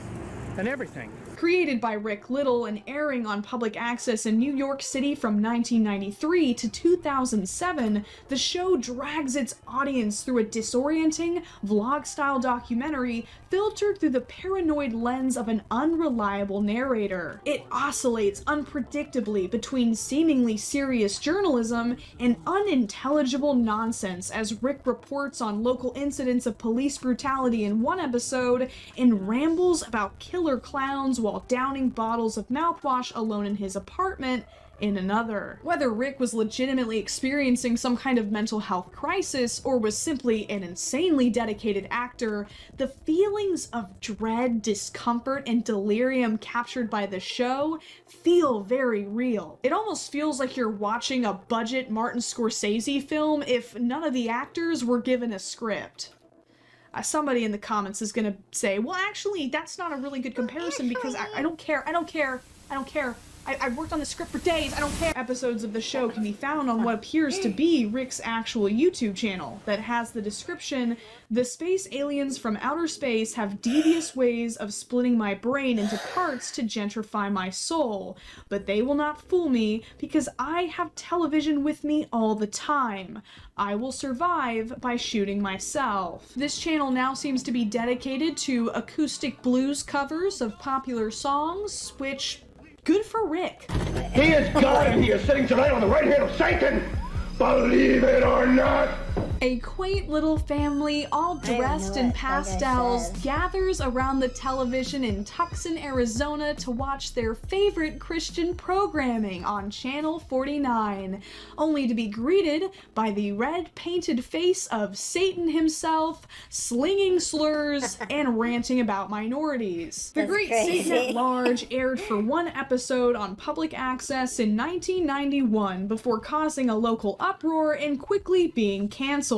and everything. Created by Rick Little and airing on public access in New York City from 1993 to 2007, the show drags its audience through a disorienting, vlog-style documentary filtered through the paranoid lens of an unreliable narrator. It oscillates unpredictably between seemingly serious journalism and unintelligible nonsense as Rick reports on local incidents of police brutality in one episode and rambles about killer clowns while downing bottles of mouthwash alone in his apartment in another. Whether Rick was legitimately experiencing some kind of mental health crisis or was simply an insanely dedicated actor, the feelings of dread, discomfort, and delirium captured by the show feel very real. It almost feels like you're watching a budget Martin Scorsese film if none of the actors were given a script. Somebody in the comments is gonna say, well, actually, that's not a really good comparison because I don't care. I've worked on the script for days, I don't care. Episodes of the show can be found on what appears to be Rick's actual YouTube channel that has the description, "The space aliens from outer space have devious ways of splitting my brain into parts to gentrify my soul, but they will not fool me because I have television with me all the time. I will survive by shooting myself." This channel now seems to be dedicated to acoustic blues covers of popular songs, which, good for Rick. He is God and he is sitting tonight on the right hand of Satan! Believe it or not! A quaint little family, all dressed in pastels, gathers around the television in Tucson, Arizona to watch their favorite Christian programming on Channel 49, only to be greeted by the red-painted face of Satan himself, slinging slurs and ranting about minorities. The Great Satan at Large aired for one episode on public access in 1991 before causing a local uproar and quickly being canceled.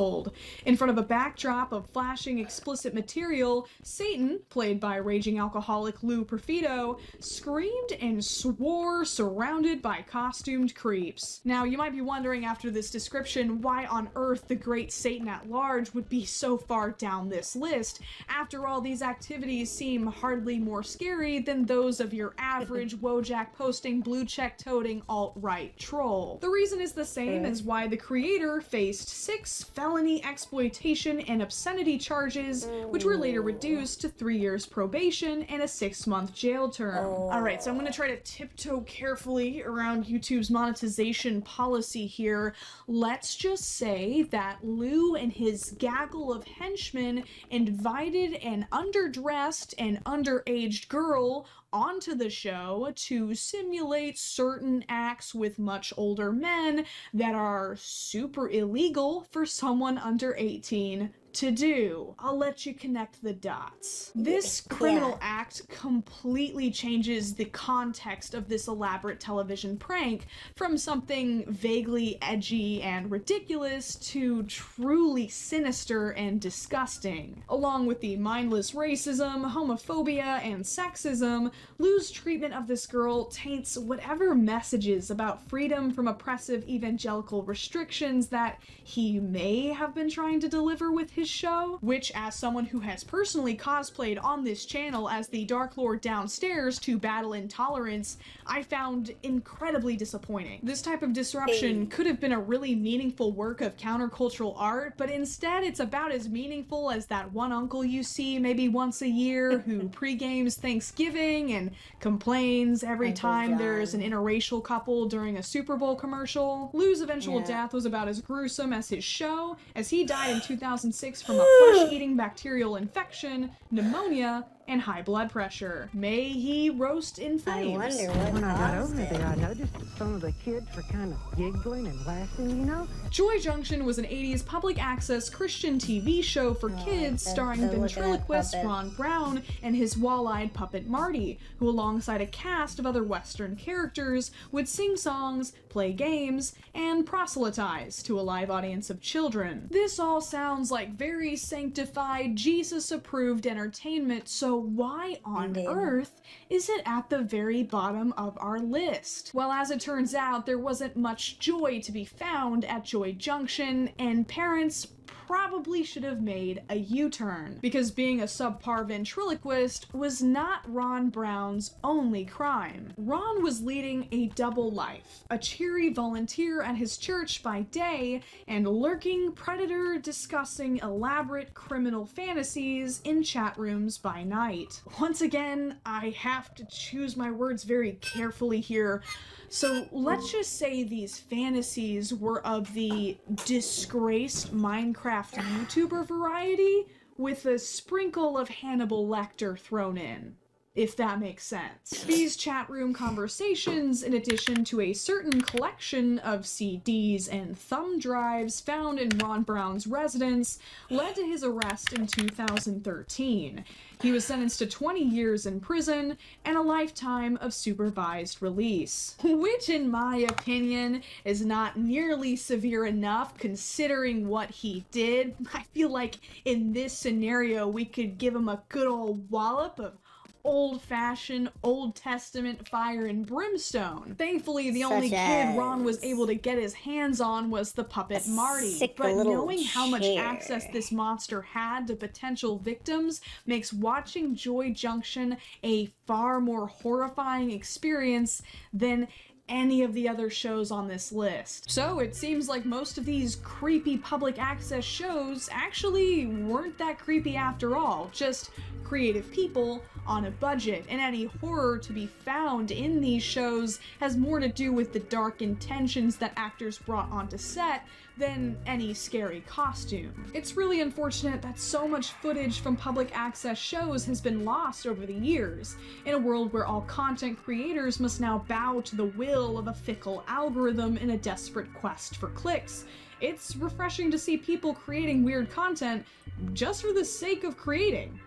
In front of a backdrop of flashing explicit material, Satan, played by raging alcoholic Lou Perfido, screamed and swore surrounded by costumed creeps. Now, you might be wondering after this description why on earth the Great Satan at Large would be so far down this list. After all, these activities seem hardly more scary than those of your average Wojak posting, blue check toting alt-right troll. The reason is the same as why the creator faced 6 felony exploitation and obscenity charges, which were later reduced to 3 years probation and a 6-month jail term. Alright, so I'm gonna try to tiptoe carefully around YouTube's monetization policy here. Let's just say that Lou and his gaggle of henchmen invited an underdressed and underaged girl onto the show to simulate certain acts with much older men that are super illegal for someone under 18 to do. I'll let you connect the dots. This criminal act completely changes the context of this elaborate television prank from something vaguely edgy and ridiculous to truly sinister and disgusting. Along with the mindless racism, homophobia, and sexism, Lou's treatment of this girl taints whatever messages about freedom from oppressive evangelical restrictions that he may have been trying to deliver with his show, which, as someone who has personally cosplayed on this channel as the Dark Lord downstairs to battle intolerance, I found incredibly disappointing. This type of disruption could have been a really meaningful work of countercultural art, but instead it's about as meaningful as that one uncle you see maybe once a year who pre-games Thanksgiving and complains every time there's an interracial couple during a Super Bowl commercial. Lou's eventual death was about as gruesome as his show, as he died in 2006 from a flesh-eating bacterial infection, pneumonia, and high blood pressure. May he roast in flames. When I got over there, I noticed that some of the kids were kind of giggling and laughing, you know? Joy Junction was an 80s public access Christian TV show for kids starring ventriloquist Ron Brown and his wall-eyed puppet Marty, who alongside a cast of other Western characters would sing songs, play games, and proselytize to a live audience of children. This all sounds like very sanctified, Jesus-approved entertainment, so why on earth is it at the very bottom of our list? Well, as it turns out, there wasn't much joy to be found at Joy Junction, and parents probably should have made a U-turn, because being a subpar ventriloquist was not Ron Brown's only crime. Ron was leading a double life, a cheery volunteer at his church by day, and a lurking predator discussing elaborate criminal fantasies in chat rooms by night. Once again, I have to choose my words very carefully here. So let's just say these fantasies were of the disgraced Minecraft YouTuber variety with a sprinkle of Hannibal Lecter thrown in, if that makes sense. These chat room conversations, in addition to a certain collection of CDs and thumb drives found in Ron Brown's residence, led to his arrest in 2013. He was sentenced to 20 years in prison and a lifetime of supervised release, which in my opinion is not nearly severe enough considering what he did. I feel like in this scenario we could give him a good old wallop of old-fashioned Old Testament fire and brimstone. Thankfully, the only kid Ron was able to get his hands on was the puppet Marty. But knowing how much access this monster had to potential victims makes watching Joy Junction a far more horrifying experience than any of the other shows on this list. So it seems like most of these creepy public access shows actually weren't that creepy after all, just creative people on a budget, and any horror to be found in these shows has more to do with the dark intentions that actors brought onto set than any scary costume. It's really unfortunate that so much footage from public access shows has been lost over the years, in a world where all content creators must now bow to the will of a fickle algorithm in a desperate quest for clicks. It's refreshing to see people creating weird content just for the sake of creating,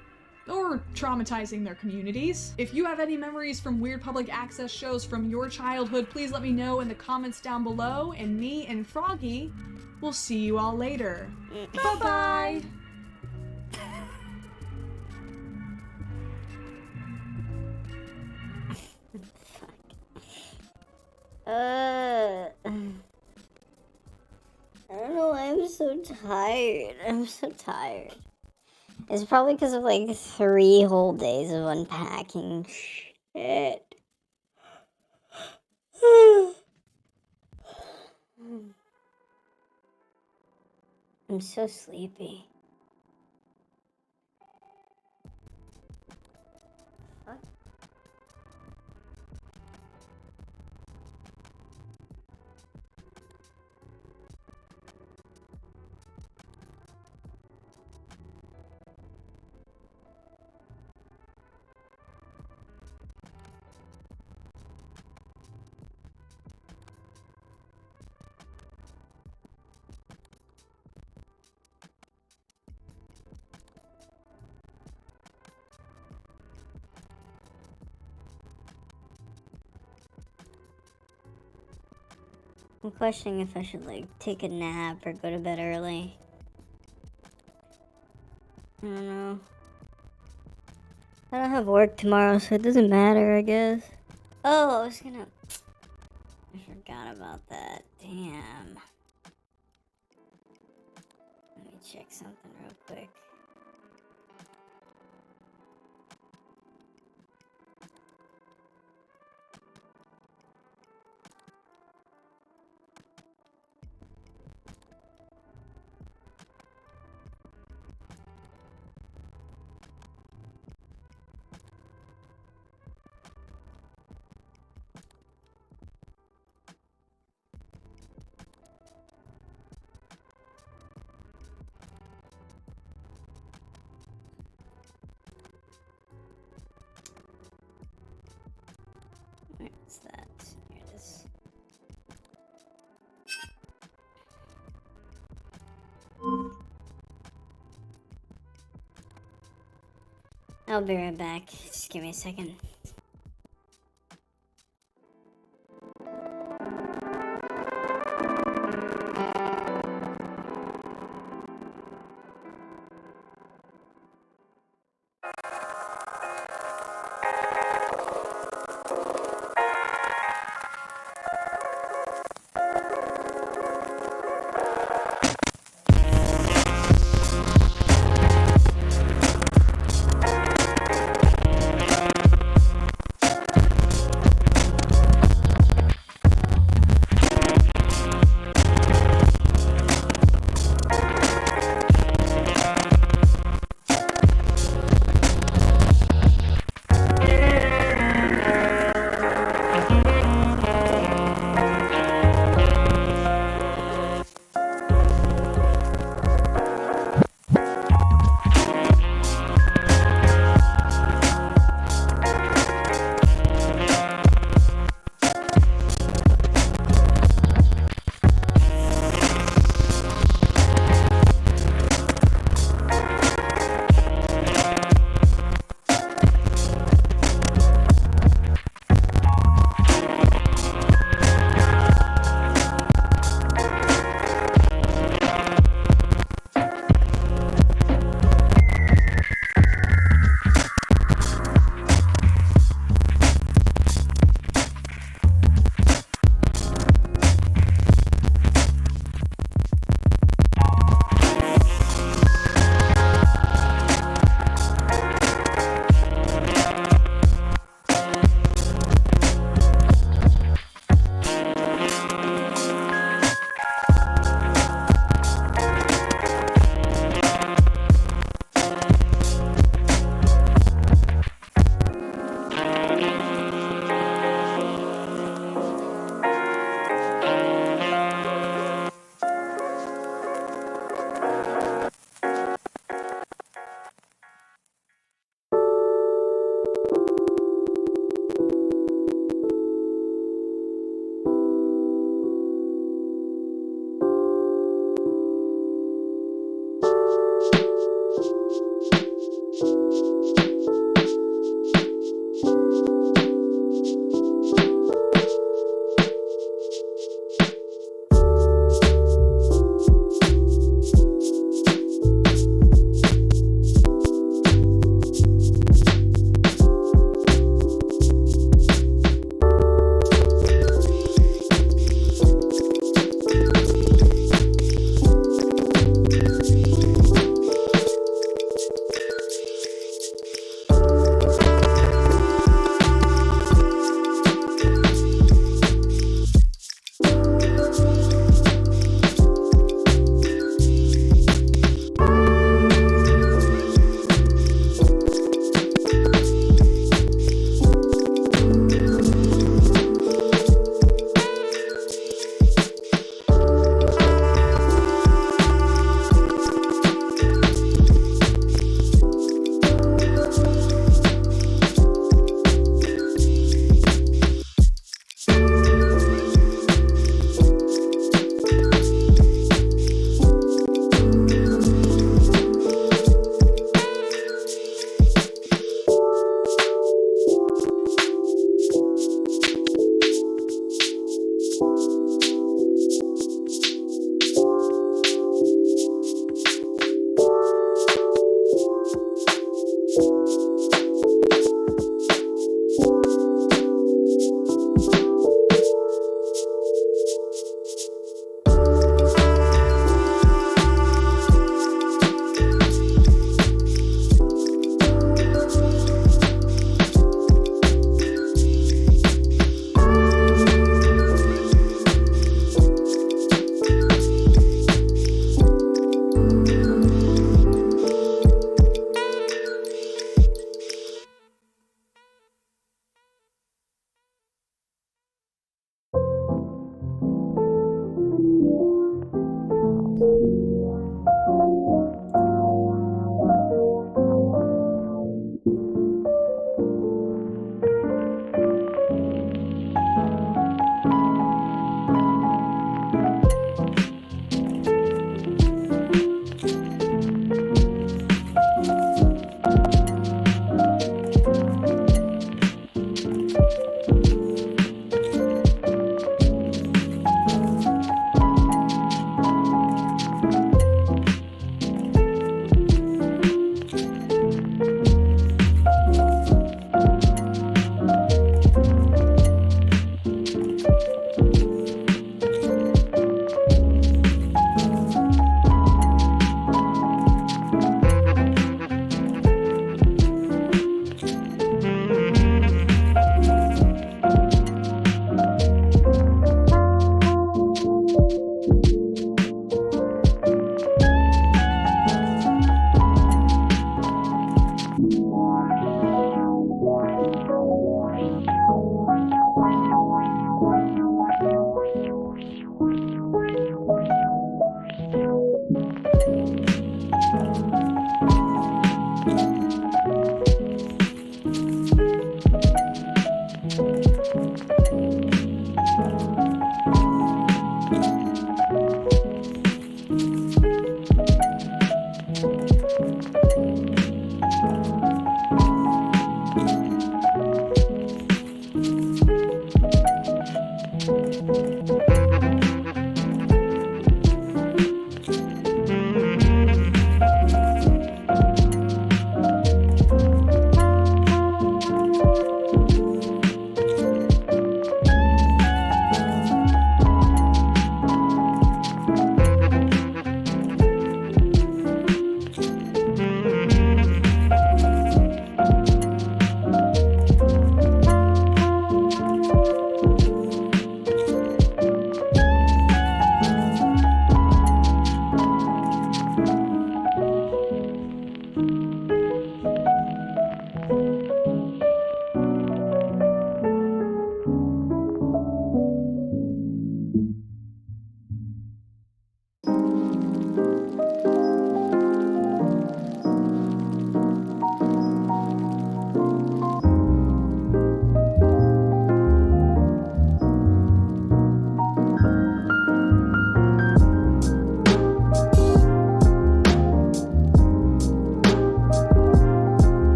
or traumatizing their communities. If you have any memories from weird public access shows from your childhood, please let me know in the comments down below, and me and Froggy will see you all later. Bye-bye! I don't know why I'm so tired. I'm so tired. It's probably because of like 3 whole days of unpacking shit. I'm so sleepy. I'm questioning if I should, like, take a nap or go to bed early. I don't know. I don't have work tomorrow, so it doesn't matter, I guess. Oh, I was gonna... I forgot about that. Damn. Let me check something real quick. Where's that? Here it is. I'll be right back. Just give me a second.